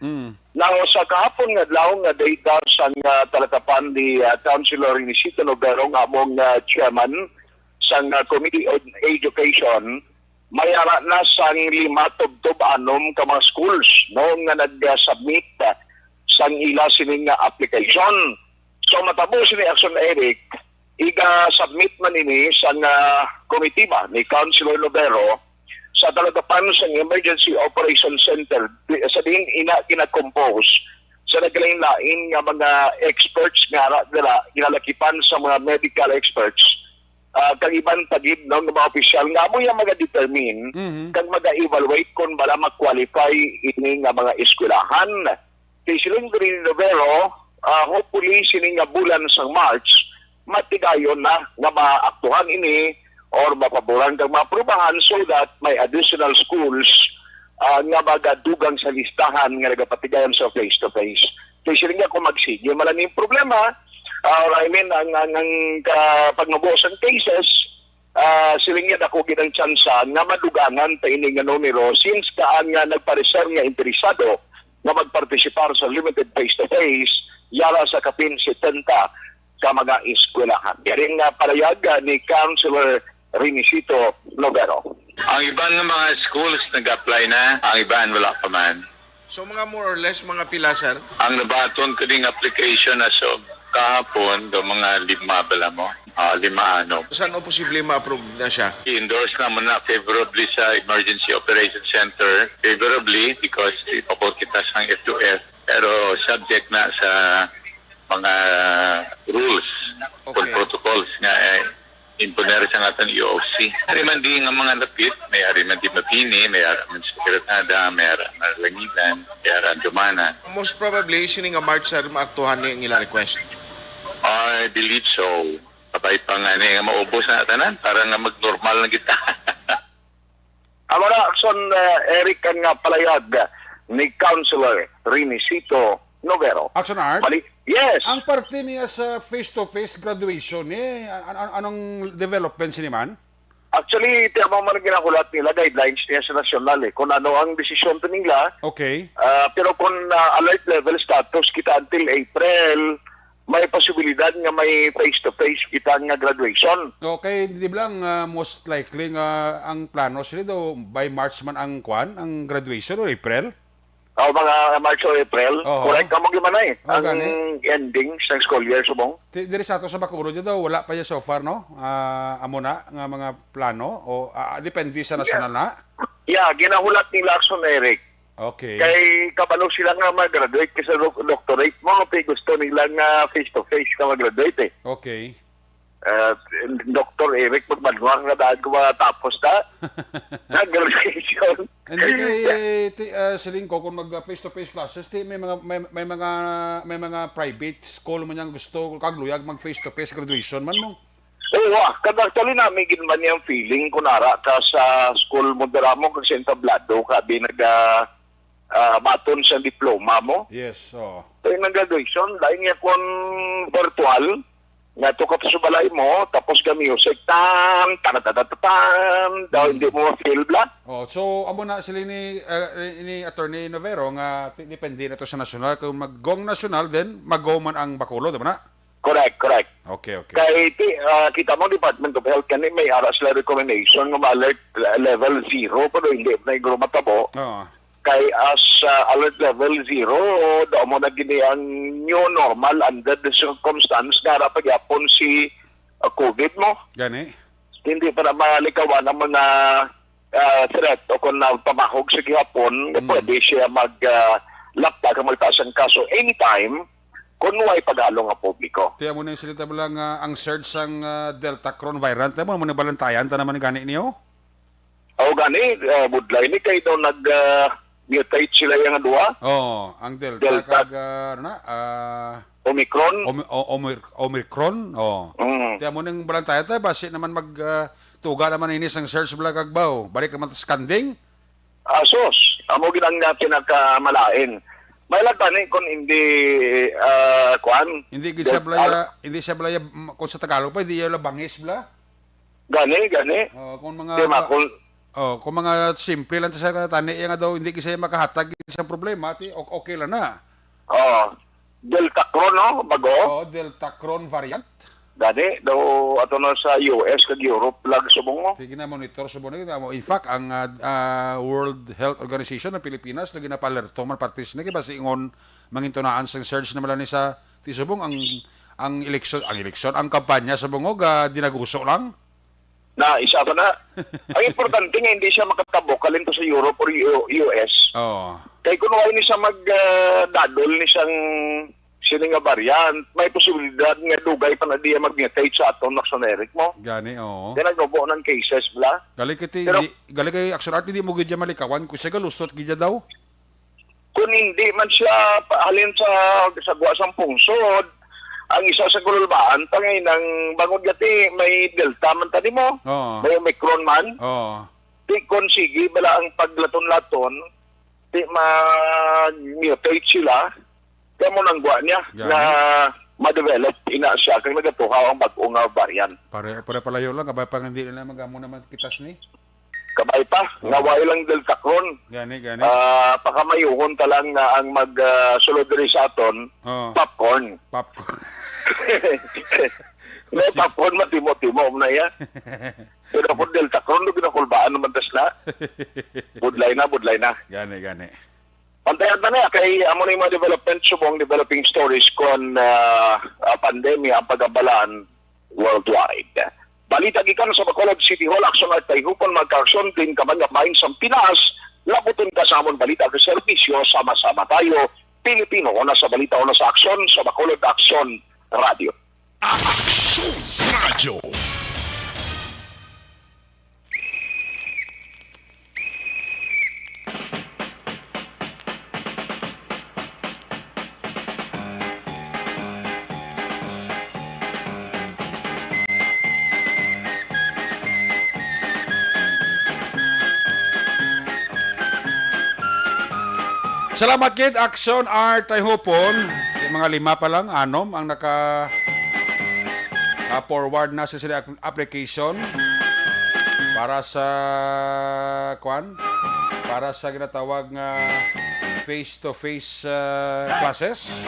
Now, sa kahapon nga adlaw nga data sa talakapan ni Councilor Inisito Novero nga among chairman sa Committee on Education, may ara na sa 5 tubtob anom ka mga schools no nga nag-submit sa ila sining application. So matapos ni Action Eric, iga-submit man ini sa committee ba ni Councilor Novero sa talagapan sa Emergency Operations Center sa din kina-compose sa naglain-lain nga mga experts nga dala ginalakipan sa mga medical experts kag iban pagid no nga mga opisyal nga mo yung mga-determine kag mag-evaluate kung bala mag-qualify ini nga mga eskwelahan. Kay silang Green Novero, hopefully sining nga bulan sa March matigayon na nga maaktuhan ini or mapaboran kag maaprubahan so that may additional schools nga magadugang sa listahan nga nagapatigayon sa face-to-face. Kaya sila nga kung magsige, malaking problema, or I mean, ang pagnabuosan cases, sila nga dako ginang tsansa nga madugangan ta ini nga numero since kaan nga nagpareser nga interesado nga magpartisipar sa limited face-to-face, yara sa kapin 70 ka mga eskwelahan. Yaring palayag ni Councilor Rinisito Novero. Ang iban ng mga schools nag-apply na, ang iban wala pa man. So mga more or less mga pila, sir? Ang nabaton ko ding application na so kahapon, do mga 5 bala mo, 5 ano. Saan o posible ma-approve na siya? I-endorse naman na favorably sa Emergency Operations Center, favorably because ipaport kita sa F2F, pero subject na sa mga rules or protocols nga imponer sa ating EOC. Ari man di nga mga lapit, may ari man di mapini, may ari man sekretada, may ari man langitan, may ari dumana. Most probably, sini nga March, sir, maaktuhan ni ila request. I believe so. Kapay pa nga nga maubos na tanan para nga mag-normal na kita. Amara Action Eric ang palayag ni Councilor Rinisito Novero. Action Art? Yes. Ang parte niya sa face-to-face graduation, anong development siniman? Actually, tiyama man ginakulat nila guidelines niya sa nasyonal kung ano ang desisyon to nila. Okay. Pero kung alert level status kita until April, may posibilidad nga may face-to-face kita nga graduation. Okay, di ba lang most likely nga ang plano sila daw by March man ang graduation o April? Mga March o April. Correct ka mo gimana ang ending sa school year subong. Diri sa ato sa Bacooro daw wala pa ya so far no. Amo na nga mga plano o depende sa national na. Yeah, ginahulat ni Larson Eric. Okay. Kay kabalo sila nga mag-graduate kasi doctorate mo kay gusto nila nga face-to-face ka mag-graduate Okay. Dr. Eric magmanuang nga dahil ko matapos na graduation. Hindi kay siling ko kung mag face-to-face classes, may mga private school man yang gusto kagluyag mag face-to-face graduation man mo. Oo, kadagtali namin ginman yung feeling kunara ka sa school mo dara mo kasi entablado ka di baton sa diploma mo. Yes, Kaya nag-graduation, dahil niya kung virtual, nga to ka sa balay mo, tapos ka music, daw hindi mo ma-feel bla. So, amo na sila ni Attorney Novero nga depende na to sa national. Kung mag-gong national, then mag-go man ang Bacolod, diba na? Correct. Okay. Kaya kita mo Department of Health kanina may aras na recommendation ng alert level 0 pero hindi na yung matabo. Kay as alert level 0 daw mo na gini ang new normal under the circumstance na pagyapon si COVID mo. Gani? Hindi para malikawan ang mga threat o kung pamahog sa gihapon, pwede siya mag-lapta kung magtaas ang kaso anytime kung may pag-along ang publiko. Tiyan mo na yung salita mo lang ang surge sang Delta Cron variant. Tiyan mo na balantayan ta naman gani niyo? Gani, budlay ni kayo daw mutate sila yung dua. Ang Delta kag Omicron. Omicron. Tiyan mo nang balantayan ta basi naman tuga naman inis ang surge bala kag baw. Balik naman ta skanding. Sos, amo ginang pinakamalain. May lagani kung hindi Hindi siya blaya kung sa Tagalog pa hindi yung bangis bla. Gani. Kung mga Di ba, kung kung mga simple lang sa tani nga daw hindi kasi makahatag sa problema, okay lang na. Delta Cron, no? Bago. Delta Cron variant. Gani, daw ato na sa US kag Europe lag subong mo. Sige na monitor sa bunay. In fact, ang World Health Organization ng Pilipinas lagi na palerto man partis na basi ingon mangintunaan sang surge na malani sa tisubong ang eleksyon, ang kampanya sa bungog dinaguso lang. Na isa pa na. Ang importante nga hindi siya makatabo kalinto sa Europe or US. Kay kung wala ni siya magdadol ni siyang sino nga variant, may posibilidad nga dugay pa na diya mag-mutate sa aton generic mo. Gani, Kaya nagnobo ng cases bla. Gali kay action art hindi mo gidya malikawan kung siya galusot gidya daw. Kung hindi man siya halin sa guwasang pungsod, ang isa sa gululbaan, tangay ng bangod gati, may delta man tani mo, may omicron man, di konsigi, bala ang paglaton-laton, di ma-mutate sila, kaya mo nang guwa niya, na ma-develop, ina siya, kaya nagatuhaw ang bagong variant. Pare palayo lang, kabay pa hindi nila magamo naman kitas ni. Kabay pa, naway lang Delta Cron. Gani. Pakamayuhon talang na ang mag-sulod rin sa aton, popcorn. May popcorn matimo-timo na yan. Pero kung Delta Cron, no ginakulbaan naman tas na. Budlay na. Gani. Pantayan na niya, kay amo na yung mga development subong developing stories kon pandemya ang pagabalaan worldwide. Balita gikan sa Bacolod City Hall, aksyon at tayhupon magka-aksyon din kamang gabahin sa Pinas, labuton ka sa amon balita at serbisyo, sama-sama tayo, Pilipino, una sa balita, una sa aksyon, sa Bacolod Aksyon Radio. Aksyon Radio. Salamat kid Action Art ay hopon. Yung mga 5 pa lang, 6 ang naka forward na sa sila application para sa ginatawag nga face-to-face classes.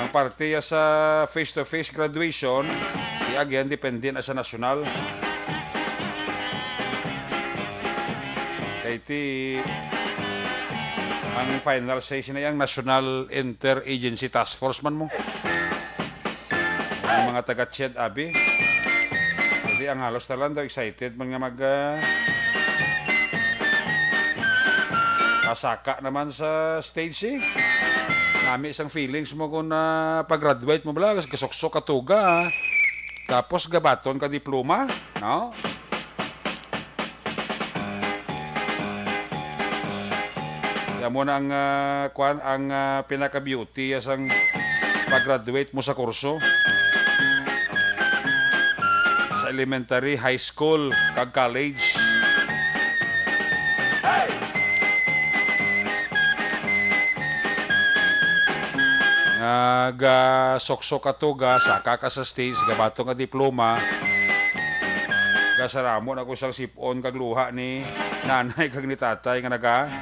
Ang parte sa face-to-face graduation, again, depende na sa national. Iti ang final session ay ang National Interagency Task Force man mo. Ang mga taga-Ched Abi. Jadi ang halos na lang daw excited man nga kasaka naman sa stage Nami isang feelings mo kung pag-graduate mo bala, kasok-sok katuga. Tapos gabaton ka diploma, no? Mo na ang pinaka-beauty asang pag-graduate mo sa kurso. Sa elementary, high school, kag college. Sok-sok katuga, saka ka sa stage, gabato nga diploma. Gasaramo na ko siyang sipon kag luha ni nanay kag ni tatay nga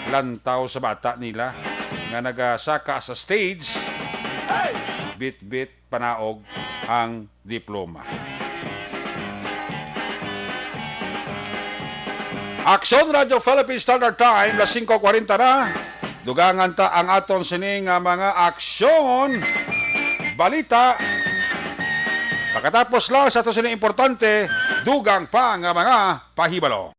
lantaw sa bata nila nga nagasaka sa stage, bit-bit panaog ang diploma. Aksyon Radio Philippines Standard Time, las 5:40 na. Dugangan ta ang aton sining mga aksyon balita. Pagkatapos lang sa aton sining importante, dugang pa nga mga pahibalo.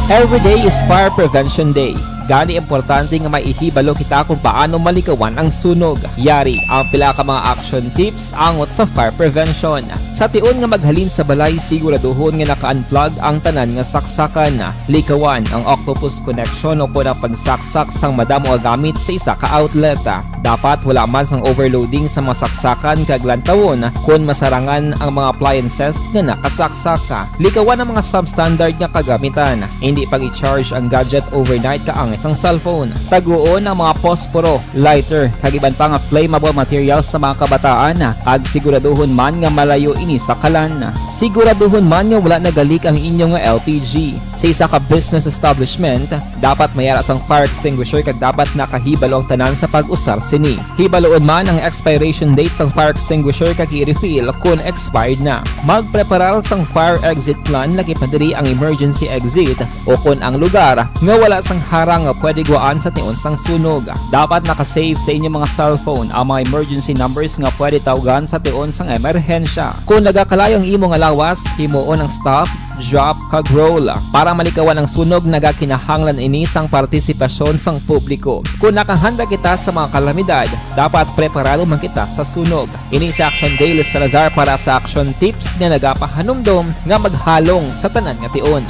Every day is Fire Prevention Day. Gani importante nga maihibalo kita kung paano malikawan ang sunog. Yari ang pila ka mga action tips angot sa fire prevention. Sa tiun nga maghalin sa balay, siguraduhon nga naka-unplug ang tanan nga saksakan. Likawan ang octopus connection o ang pagsaksak sang madamo nga gamit sa isa ka outlet. Dapat wala man sang overloading sa mga saksakan kag lantawon kung masarangan ang mga appliances nga nakasaksaka. Likawan ang mga substandard nga kagamitan. Hindi pag i-charge ang gadget overnight kaang isang cellphone. Taguon ang mga posporo, lighter, kag iban pa nga flammable materials sa mga kabataan. Kag siguraduhon man nga malayo ini sa kalan. Siguraduhon man nga wala nagalik ang inyong nga LPG. Sa isa ka business establishment, dapat mayara sang fire extinguisher kag dapat nakahibalo ang tanan sa pag-usar sini. Hibaloon man ang expiration date sang fire extinguisher kag i-refill kung expired na. Magpreparar sang fire exit plan laki padiri ang emergency exit o kung ang lugar nga wala sang harang nga pwede guwaan sa tiun sang sunog. Dapat nakasave sa inyong mga cellphone ang mga emergency numbers nga pwede tawagan sa tiun sang emerhensya. Kung nagakalayo ang imo nga lawas, himuon ang stop, drop, kag roll. Para malikawan ang sunog, nagakinahanglan ini sang partisipasyon sang publiko. Kung nakahanda kita sa mga kalamidad, dapat preparado man kita sa sunog. Ini sa Action Daily Salazar para sa action tips nga nagapahanumdom nga maghalong sa tanan nga tiun.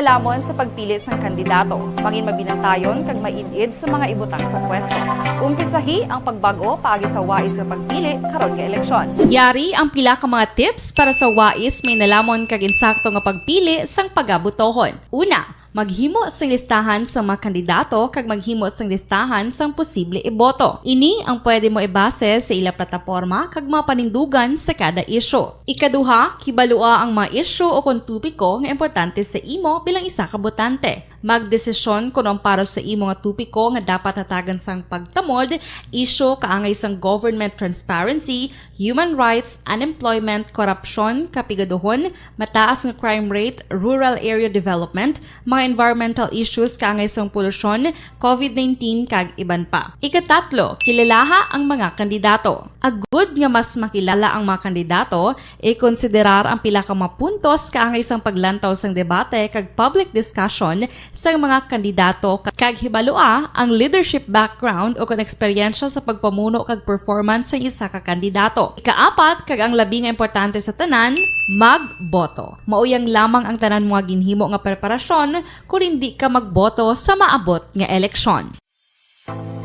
Inalamon sa pagpili sang kandidato, pangin mabinantayon kag mainid sa mga ibutang sa pwesto. Umpisahi ang pagbago paagi sa wais sa pagpili karon nga eleksyon. Yari ang pila ka mga tips para sa wais may nalamon kag insakto nga pagpili sang pagabutohon. Una, maghimo sang listahan sa mga kandidato kag maghimo sang listahan sang posible iboto. Ini ang pwede mo ibase sa ila plataporma kag mga panindugan sa kada isyu. Ikaduha, kibalua ang mga isyu o kung tupiko nga importante sa imo bilang isa ka botante. Magdesisyon kung ang para sa imo nga tupiko nga dapat hatagan sang pagtamod, isyu kaangay sang government transparency, human rights, unemployment, korupsyon, kapigaduhon, mataas nga crime rate, rural area development, mga environmental issues kaangay sang polusyon, COVID-19 kag iban pa. Ikatatlo, kilalaha ang mga kandidato. Agud nga mas makilala ang mga kandidato, i-konsiderar ang pila ka mga puntos kaangay sang paglantaw sang debate kag public discussion sa mga kandidato kag hibalua ang leadership background o kung eksperyensya sa pagpamuno kag performance sa isa ka kandidato. Ikaapat, kag ang labi nga importante sa tanan, magboto. Mauyang lamang ang tanan mga ginhimo nga preparasyon kung hindi ka magboto sa maabot nga eleksyon.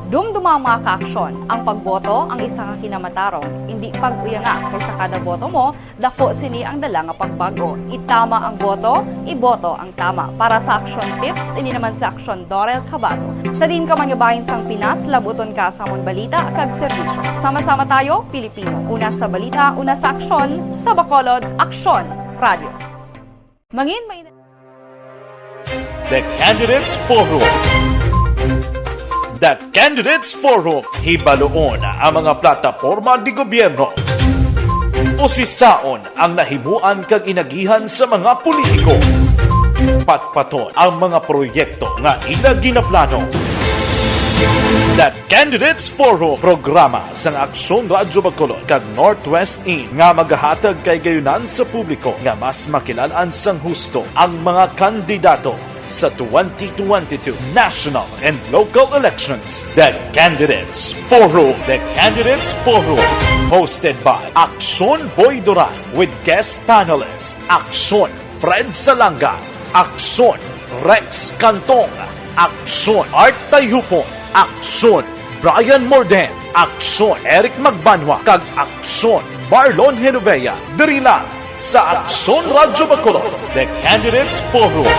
Dumduma mga ka-aksyon, ang pagboto ang isa ka kinamatarong. Hindi pag-uya nga kaysa kada boto mo, dako sini ang dala nga pagbago. Itama ang boto, iboto ang tama. Para sa action tips, ini naman sa Action Dorel Cabato. Sa din ka man nga bahin sang Pinas, labuton ka sa amon balita kag serbisyo. Sama-sama tayo, Pilipino. Una sa balita, una sa aksyon, sa Bacolod, Aksyon Radio. Mangin may The Candidates Forum. The Candidates Forum. Hibaloon ang mga plataporma di gobyerno. Usisaon ang nahimuan kag inagihan sa mga politiko. Patpaton ang mga proyekto nga ila ginaplano. The Candidates Forum, programa sa Aksyon Radyo Bacolod kag Northwest In nga magahatag kay gayunan sa publiko nga mas makilalaan sang husto ang mga kandidato sa 2022 national and local elections. The Candidates Forum. The Candidates Forum. Hosted by Aksyon Boy Duran with guest panelists Aksyon Fred Salanga, Aksyon Rex Cantong, Aksyon Art Tayupon, Aksyon Brian Morden, Aksyon Eric Magbanwa, kag Aksyon Marlon Genovea. Diri lang sa Aksyon Radyo Bacolod. The Candidates Forum.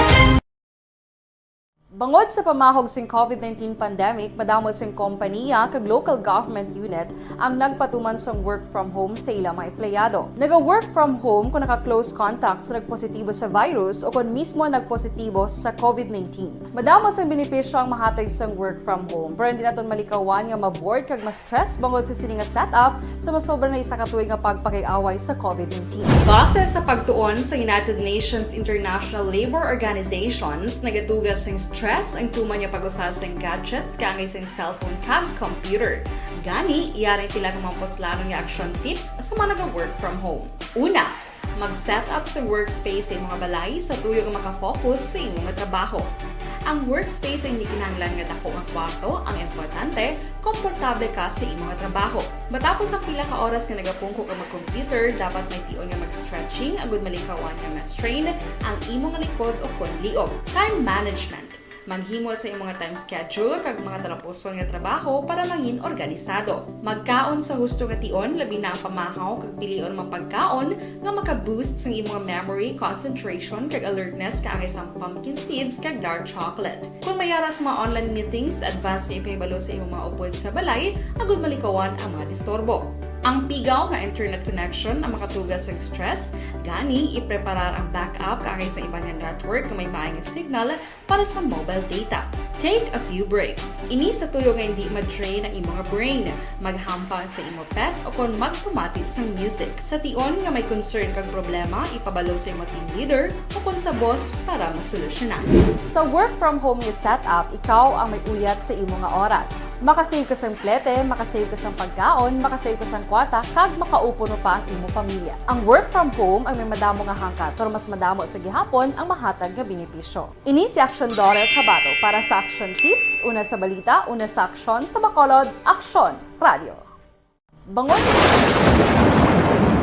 Bangod sa pamahog sing COVID-19 pandemic, madamo sing kompanya kag local government unit ang nagpatuman sang work from home sa ila mga empleyado. Naga-work from home kung naka-close contact sa nagpositibo sa virus o kung mismo nagpositibo sa COVID-19. Madamo sang benepisyo ang mahatag sang work from home, pero hindi naton malikawan nga maboard kag ma-stress bangod sa sini nga setup sa masobra na isa ka tuig nga pagpakiaway sa COVID-19. Base sa pagtuon sa United Nations International Labour Organizations, nagatugas sing stress ang tuman niya pag-usas ng gadgets kangay sa cellphone kag computer. Gani, iyaring tila ng mga poslano nga action tips sa mga nag-work from home. Una, Mag-set up sa workspace sa mga balay sa tuyo nga makafocus sa imong nga trabaho. Ang workspace ay hindi kinahanglan nga dako ang kwarto, ang importante, komportable ka sa imong nga trabaho. Matapos ang pila ka oras nga nagapungko ka mag-computer, dapat may tion nga mag-stretching agud malikawan nga ma-strain ang imong likod o kon liog. Time management. Maghimo sa imong nga time schedule kag mga talapuson nga trabaho para maging organisado. Magkaon sa husto nga tion, labi na ang pamahaw kag pilion mga pagkaon nga maka-boost sa imong memory, concentration kag alertness kaangay sa pumpkin seeds kag dark chocolate. Kung mayaras mga online meetings, advance na ipahibalo sa imong mga upod sa balay, agud malikawan ang mga disturbo. Ang pigaw nga internet connection ang makatugas sa stress, gani ipreparar ang backup kaangay sa ibang nga network nga may maayong signal para sa mobile data. Take a few breaks. Ini sa tuyo nga hindi ma-drain ang imong brain, maghampang sa imong pet o kon magpumatid sa music. Sa tion nga may concern kag problema, ipabalo sa imong team leader o kon sa boss para masolusyonan. Sa work from home nga setup, ikaw ang may uyat sa imong nga oras. Makasave ka sa plete, makasave ka sa pagkaon, makasave ka sa kwarta, kag makaupo no pa ang imong pamilya. Ang work from home ay may madamo nga hangkat, pero mas madamo sa gihapon ang mahatag nga benepisyo. Ini si Action Dorel Cabato para sa Action Tips, una sa balita, una sa aksyon, sa Bacolod, Action Radio. Bangon!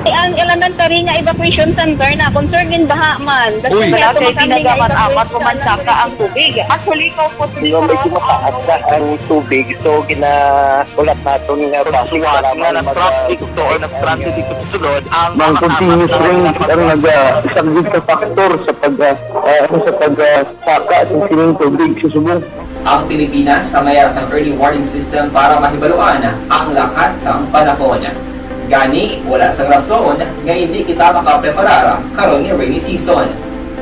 Ang elementary nga evacuation center na concern din baha man. Kasi Kasi pinagamat-amat kumansaka ang tubig. Actually, ikaw po Medyo mataas na ang tubig, so ginaulat natin nga Pasuwat nga nag-traffic to or nag-transit dito sa sulod ang Mang continuous rain ang nag-isang sa factor sa pagsaka at sining tubig sa subong. Ang Pilipinas sa mayroon ng early warning system para mahibaluan ang lakas ng panahon. Gani, wala sang rason nga hindi kita makapreparar karon ni rainy season.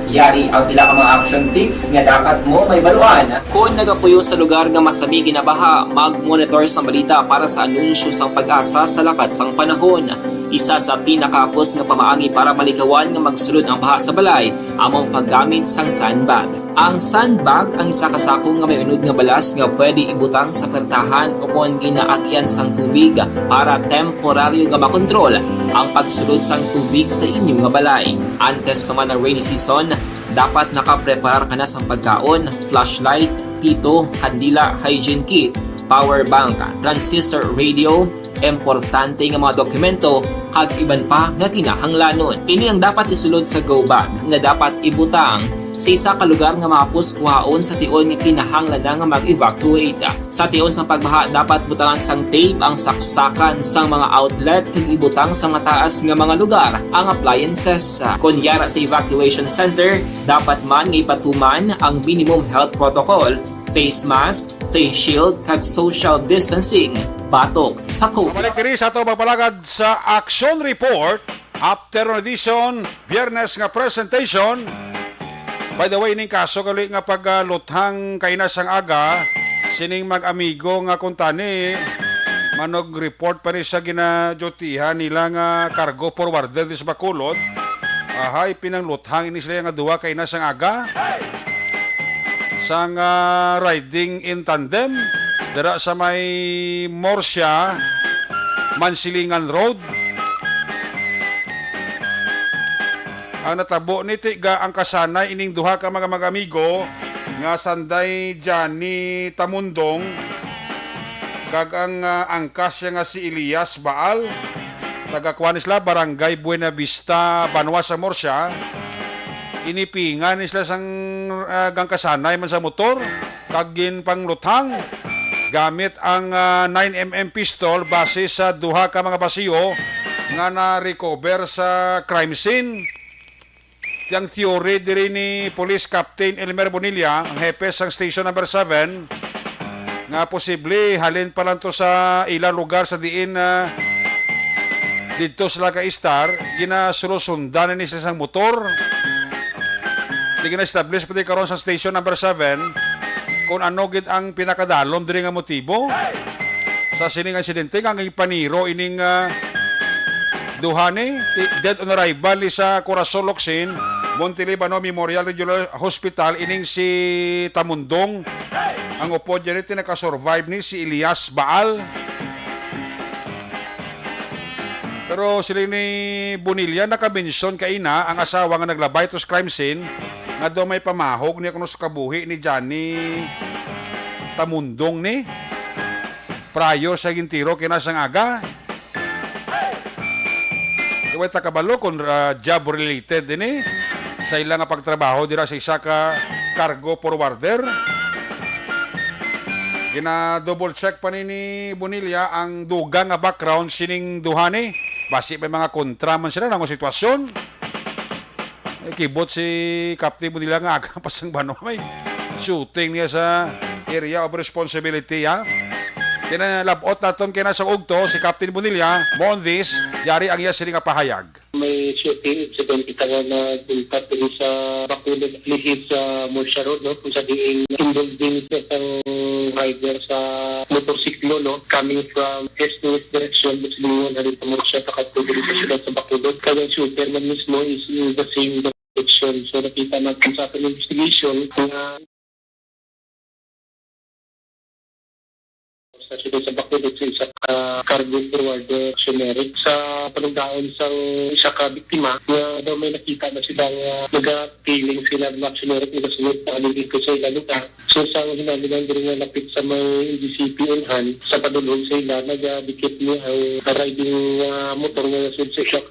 Yari ang pila ka mga action tips nga dapat mo may baluan. Kung nagapuyo sa lugar nga masabi ginabaha, mag-monitor sa balita para sa anunsyo sang pag-asa sa lakas sang panahon. Isa sa pinakapos nga pamaagi para malikawan nga magsulod ang baha sa balay, among paggamit sang sandbag. Ang sandbag ang isa kasako nga may unod nga balas nga pwede ibutang sa pertahan o kung ginaagyan sang tubig para temporaryo nga makontrol ang pagsulod sang tubig sa inyong nga balay. Antes naman ng rainy season, dapat nakapreparar ka na sang pagkaon, flashlight, pito, kandila, hygiene kit, power bank, transistor radio, importante nga mga dokumento kag iban pa nga kinahanglanon. Ini ang dapat isulod sa go bag nga dapat ibutang sa isa ka lugar nga mapus kuhaon sa tion nga kinahanglan nga mag-evacuate. Sa tion sa pagbaha dapat butangan sang tape ang saksakan sang mga outlet kag ibutang sa mataas nga mga lugar ang appliances. Kunyara sa evacuation center, dapat man nga ipatuman ang minimum health protocol, face mask, face shield kag social distancing. Batok sa COVID. Balik diri sa ato magpalagad sa Action Report, afternoon edition, Biyernes nga presentation. By the way, ning kaso gali nga pagluthang kainas ang aga, sining mag-amigo nga kuntani, manog report pa ni sa ginadyotihan nila nga cargo forwarder di sa Bacolod. Ahay, pinangluthang ini sila nga duwa kainas ang aga. Sang riding in tandem, dara sa may Morsia, Mansilingan Road. Ang natabo ni tiga ang kasanay ining duha ka mga mag-amigo nga sanday Johnny Tamundong kag ang angkas siya nga si Elias Baal, taga Kuanisla, Barangay Buena Vista, Banwa sa Morsia. Inipingan sila sang gang kasanay man sa motor kag gin pangluthang gamit ang 9mm pistol base sa duha ka mga basiyo nga na-recover sa crime scene. Yang theory diri ni Police Captain Elmer Bonilla, ang hepe sang Station Number 7, nga posible halin pa lang to sa ilang lugar sa diin dito sila ka-star, ginasulusundan ni sa isang motor. Di gina-establish pati karon sa Station Number 7 kung ano gid ang pinakadalom diri nga motibo sa sining insidente nga ipaniro ining duha ni dead on arrival sa Corazon Locsin, Montelibano Memorial Regional Hospital. Ining si Tamundong ang upod dyan ito nakasurvive ni si Elias Baal. Pero sila ni Bonilla nakabensyon kaina ang asawa nga naglabay to sa crime scene nga daw may pamahog niya kuno sa kabuhi ni Johnny Tamundong ni prayo sa gintiro kinasang aga. Iway takabalo kung job related din sa ilang nga pagtrabaho dira sa isa ka cargo forwarder. Gina-double check pa ni Bonilla ang dugang nga background sining duhani. Basi may mga kontra man sila ng sitwasyon. Kibot si Captain Bonilla nga aga pasang bano may shooting niya sa area of responsibility ha. Kinalabot naton kina sa ugto si Captain Bonilla mo on this yari ang iya sila nga pahayag. May shooting incident kita na dulkat diri sa Bacolod lihis sa Murcia Road, no? Kung sa diing involved din sa rider sa motorsiklo, no? Coming from east to west direction, Musliman, harin sa Murcia, takatulog diri sa siyudad sa Bacolod. Kaya shooter man mismo is in the same direction. So nakita natin sa ating investigation na sa siyudad sa Bacolod sa isa ka cargo forwarder generic sa panungdaon sa isa ka biktima na daw may nakita na silang nag-feeling sila ng generic na sunod na alibig ko sa ilang lugar. So sa hinabi lang din nga lapit sa may DCP unhan sa padulong sa ila nag-dikit niya ang riding motor nga sa siya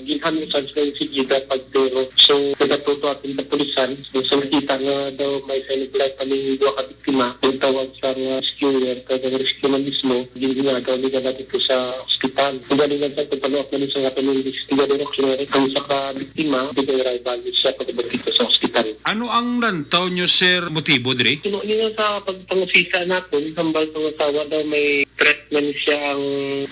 ginhan sa si Gida pagtero. So nagatuto atin na pulisan so nakita nga daw may silent light pa ng dua ka biktima yung tawag sa rescuer kada rescue man mismo ginagawa nila dito sa ospital. Galingan sa pagpalawak na sa ating investigador ang sa ka-biktima, bigay-rival siya pagdabat dito sa ospital. Ano ang lantaw nyo, sir, motibo, Dre? Nila sa pagpangasisa natin, hambal pangasawa daw may treatment siya ang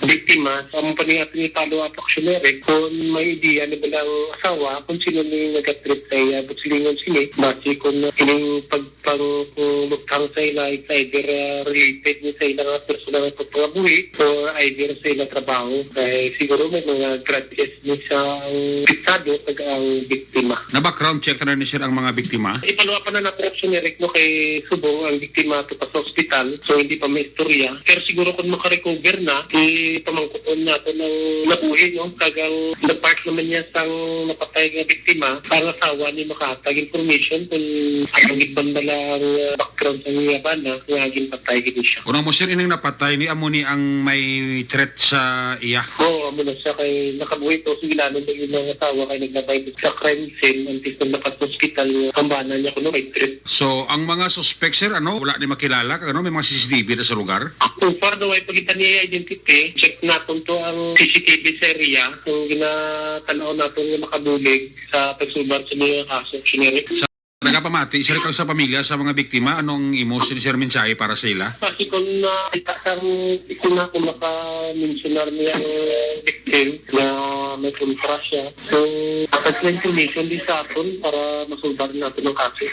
biktima sa mga panihating follow-up actionary. Kung may idea na bilang asawa, kung sino na nag-treat sa iya, but silingon sini, basi kung ining pagpangluktang sa ila, it's either related niya sa ilang personal na pagpangabuhi or either sa ilang trabaho. Dahil siguro may mga grudges niya sa piksado pag ang biktima. Na-background check na ni sir ang mga biktima? Ipalawapan na natin actionary no kay Subong ang biktima to pa sa ospital. So hindi pa may istorya. Pero siguro kung makarecover na, ipamangkuton natin ng nabuhi, no? Kagang na-part naman niya sa napatay nga biktima para asawa ni makahatag information kung ang ibang dalang background sa niya ba na ngaging patay gini siya. Kung mo sir ining napatay ni amo ni ang may threat sa iya? Oo, amo na siya kay nakabuhi to. Sige namin yung mga asawa kay naglabay sa crime scene until kung nakat-hospital kambana niya kung may threat. So, ang mga suspect, sir, wala ni makilala? May mga CCTV na sa lugar? Kung far the way, pagkita niya identity, check natin to ang CCTV sa area. Kung ginatanaw natin yung makabulig sa pagsubar sa mga kaso, generic. Sa nagapamati, sir, ikaw sa pamilya, sa mga biktima, anong emotion, sir, mensahe para sa ila? Kasi kung nakita sang biktima, kung maka-mentionar niya ang victim na may kontra siya. So, dapat na information din sa atin para masulbar natin ang kaso.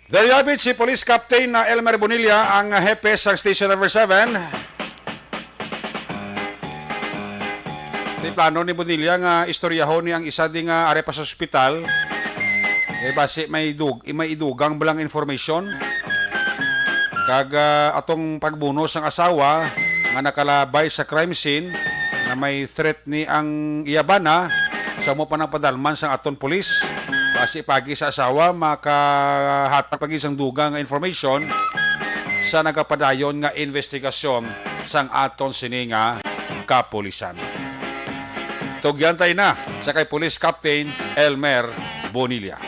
There you have it, si Police Captain na Elmer Bonilla, ang hepe sa Station Number 7. Di plano ni Bonilla nga istoryahon ni ang isa ding arepa sa ospital. Basi may idugang balang information. Kag atong pagbuno sang asawa nga nakalabay sa crime scene na may threat ni ang iyabana sa mo pa ng padalman sang aton pulis. Basi pagi sa asawa makahatag pagi sang dugang information sa nagapadayon nga investigasyon sang aton sini nga kapulisan. Tugyan tayo na sa kay Police Captain Elmer Bonilla.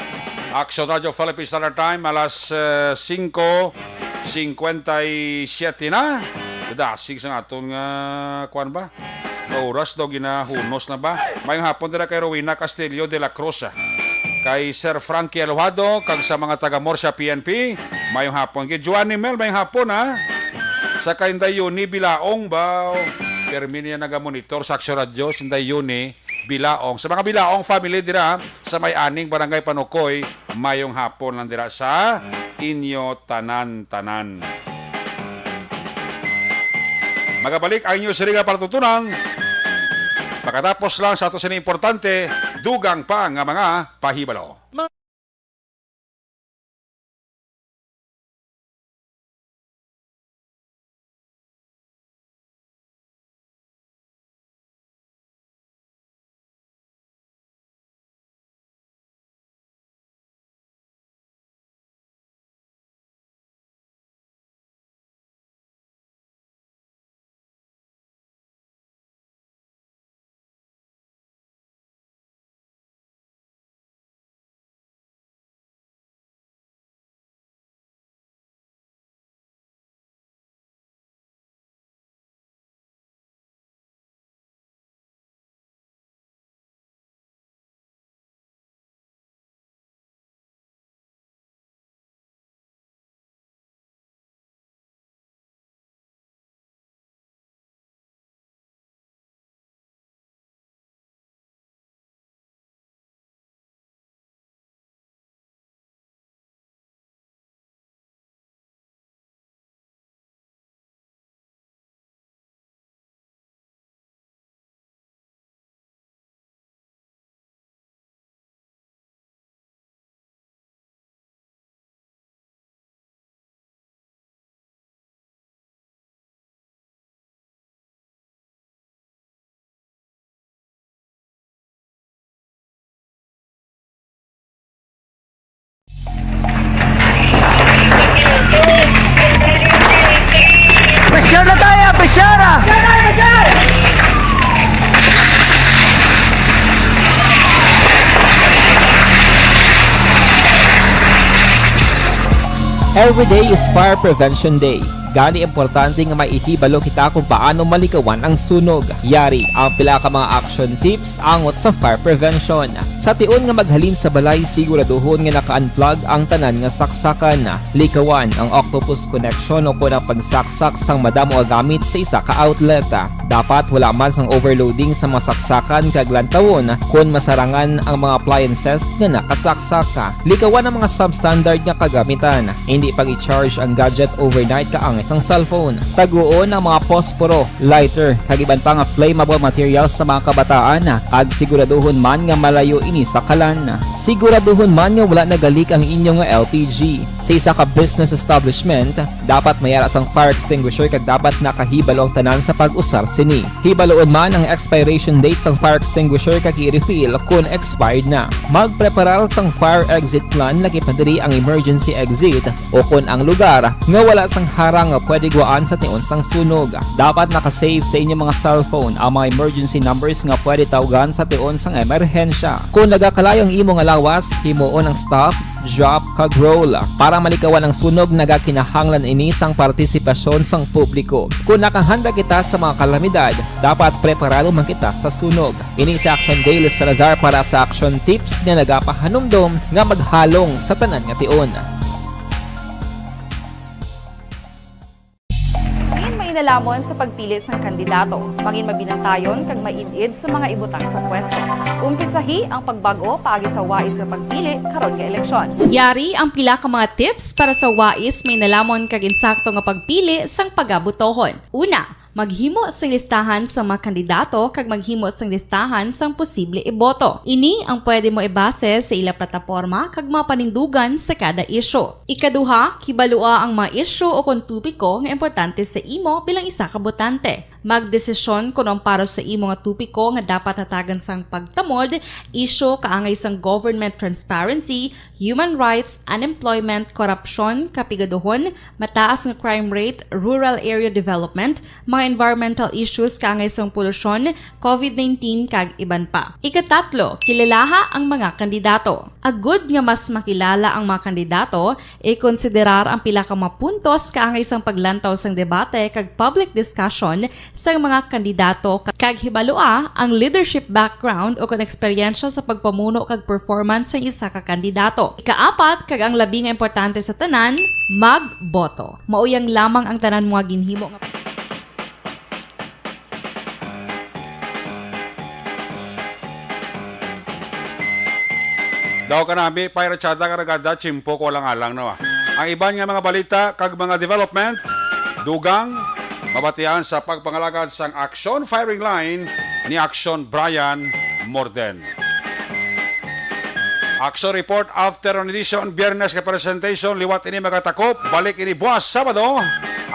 Action Radio Philippines Standard Time alas 5:57 na. Dasig sa aton nga kuan ba? Oras daw ginahunos na ba? Mayong hapon dira kay Rowena Castillo de la Cruz. Kay Sir Frankie Alojado kag sa mga taga Murcia PNP, mayong hapon. Kay Joanny Mel, mayong hapon ha. Sa kay Dayuni Bilaong ba? Termino niya naga-monitor sa Action Radio, si Dayuni Bilaong. Sa mga Bilaong family dira sa may-aning Barangay Panukoy, mayong hapon lang dira sa inyo tanan-tanan. Magabalik ang inyo siriga patutunang. Pagkatapos lang sa ato sini importante, dugang pa nga mga pahibalo. Every day is Fire Prevention Day. Gani importante nga maihibalo kita kung paano malikawan ang sunog. Yari ang pila ka mga action tips angot sa fire prevention. Sa tion nga maghalin sa balay, siguraduhon nga naka-unplug ang tanan nga saksakan. Likawan ang octopus connection o kung ang pagsaksak sang madamo nga gamit sa isa ka outlet. Dapat wala man sang overloading sa mga saksakan kag lantawon kung masarangan ang mga appliances nga nakasaksaka. Likawan ang mga substandard nga kagamitan. Hindi pag i-charge ang gadget overnight kaang isang cellphone. Taguon ang mga posporo, lighter, kag iban pa nga flammable materials sa mga kabataan. Ag siguraduhon man nga malayo ini sa kalan. Siguraduhon man nga wala nagalik ang inyong LPG. Sa isa ka business establishment, dapat mayara sang fire extinguisher kag dapat nakahibalo ang tanan sa pag-usar sini. Hibaloon man ang expiration date sang fire extinguisher kag i-refill kung expired na. Magpreparar sang fire exit plan lagi pa diri ang emergency exit o kung ang lugar nga wala sang harang nga pwede guwaan sa tion sang sunog. Dapat nakasave sa inyong mga cellphone ang mga emergency numbers nga pwede tawagan sa tion sang emerhensya. Kung nagakalayo ang imong lawas, himuon ang stop, drop, kag roll. Para malikawan ang sunog, nagakinahanglan ini sang partisipasyon sang publiko. Kung nakahanda kita sa mga kalamidad, dapat preparado man kita sa sunog. Ini sa Action Daily Salazar para sa action tips nga nagapahanumdom nga maghalong sa tanan nga tion. Nalamon sa pagpili ng kandidato, mangin mabinantayon kag maidid sa mga ibutang sa pwesto. Umpisahi ang pagbago paagi sa wais sa pagpili karon nga eleksyon. Yari ang pila ka mga tips para sa wais may nalamon kag insakto nga pagpili sang pagabutohon. Una, maghimo sang listahan sa mga kandidato kag maghimo sang listahan sang posible iboto. Ini ang pwede mo ibase sa ila plataporma kag mga panindugan sa kada isyu. Ikaduha, kibalua ang mga isyu o kung tupiko nga importante sa imo bilang isa ka botante. Magdesisyon kung ang para sa imo nga tupiko nga dapat hatagan sang pagtamod, isyu kaangay sang government transparency, human rights, unemployment, korupsyon, kapigaduhon, mataas nga crime rate, rural area development, mga environmental issues kaangay sang polusyon, COVID-19 kag iban pa. Ikatatlo, kilalaha ang mga kandidato. Agud nga mas makilala ang mga kandidato, i-konsiderar ang pila ka mga puntos kaangay sang paglantaw sang debate kag public discussion sa mga kandidato kag hibalua ang leadership background o kung eksperyensya sa pagpamuno kag performance sa isa ka kandidato. Ikaapat, kag ang labi nga importante sa tanan, magboto. Mauyang lamang ang tanan mga ginhimo nga Daw ka nami, pairatsada ka nagada, chimpo ko lang alang na. Ang iban nga mga balita, kag mga development, dugang, mabatian sa pagpangalagad sang Action Firing Line ni Action Brian Morden. Action report after on edition, Biyernes ka presentation, liwat ini magatakop, balik ini buwas Sabado.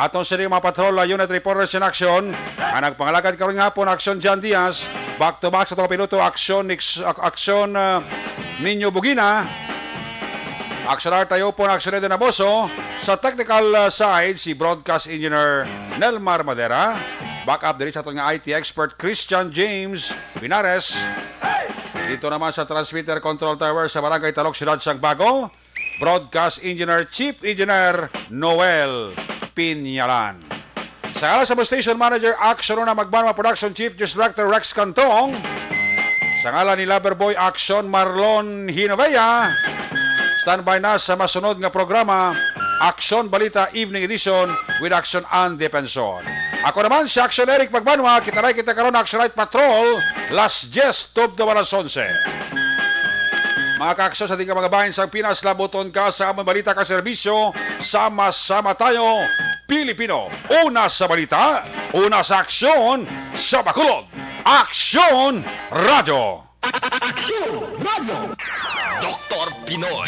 Atong sini mga patrol unit reporters in action, ang nagpangalagad karon nga po Action John Diaz, back to back sa itong piloto, Action Minyo Bugina, Aksyonar tayo po ng Aksyon Eden Aboso. Sa technical side, si broadcast engineer Nelmar Madera. Backup din sa itong IT expert Christian James Binares. Dito naman sa transmitter control tower sa Barangay Talok, Siyudad Sagbago, broadcast engineer Chief Engineer Noel Pinyalan. Sa ala sa station manager, Aksyon na Magbanwa Production Chief Just Director Rex Cantong. Sa ngalan ni Loverboy Action Marlon Hinovea, standby na sa masunod nga programa, Action Balita Evening Edition with Action and Defensor. Ako naman si Action Eric Magbanwa, kita karon Action Night Patrol, last Yes, Top de Balas 11. Mga ka-aksyon sa ating mga bahin sa Pinas, labuton ka sa among balita ka serbisyo, sama-sama tayo, Pilipino. Una sa balita, una sa aksyon, sa Bacolod. Aksyon Radio! Aksyon Radio! Dr. Pinoy.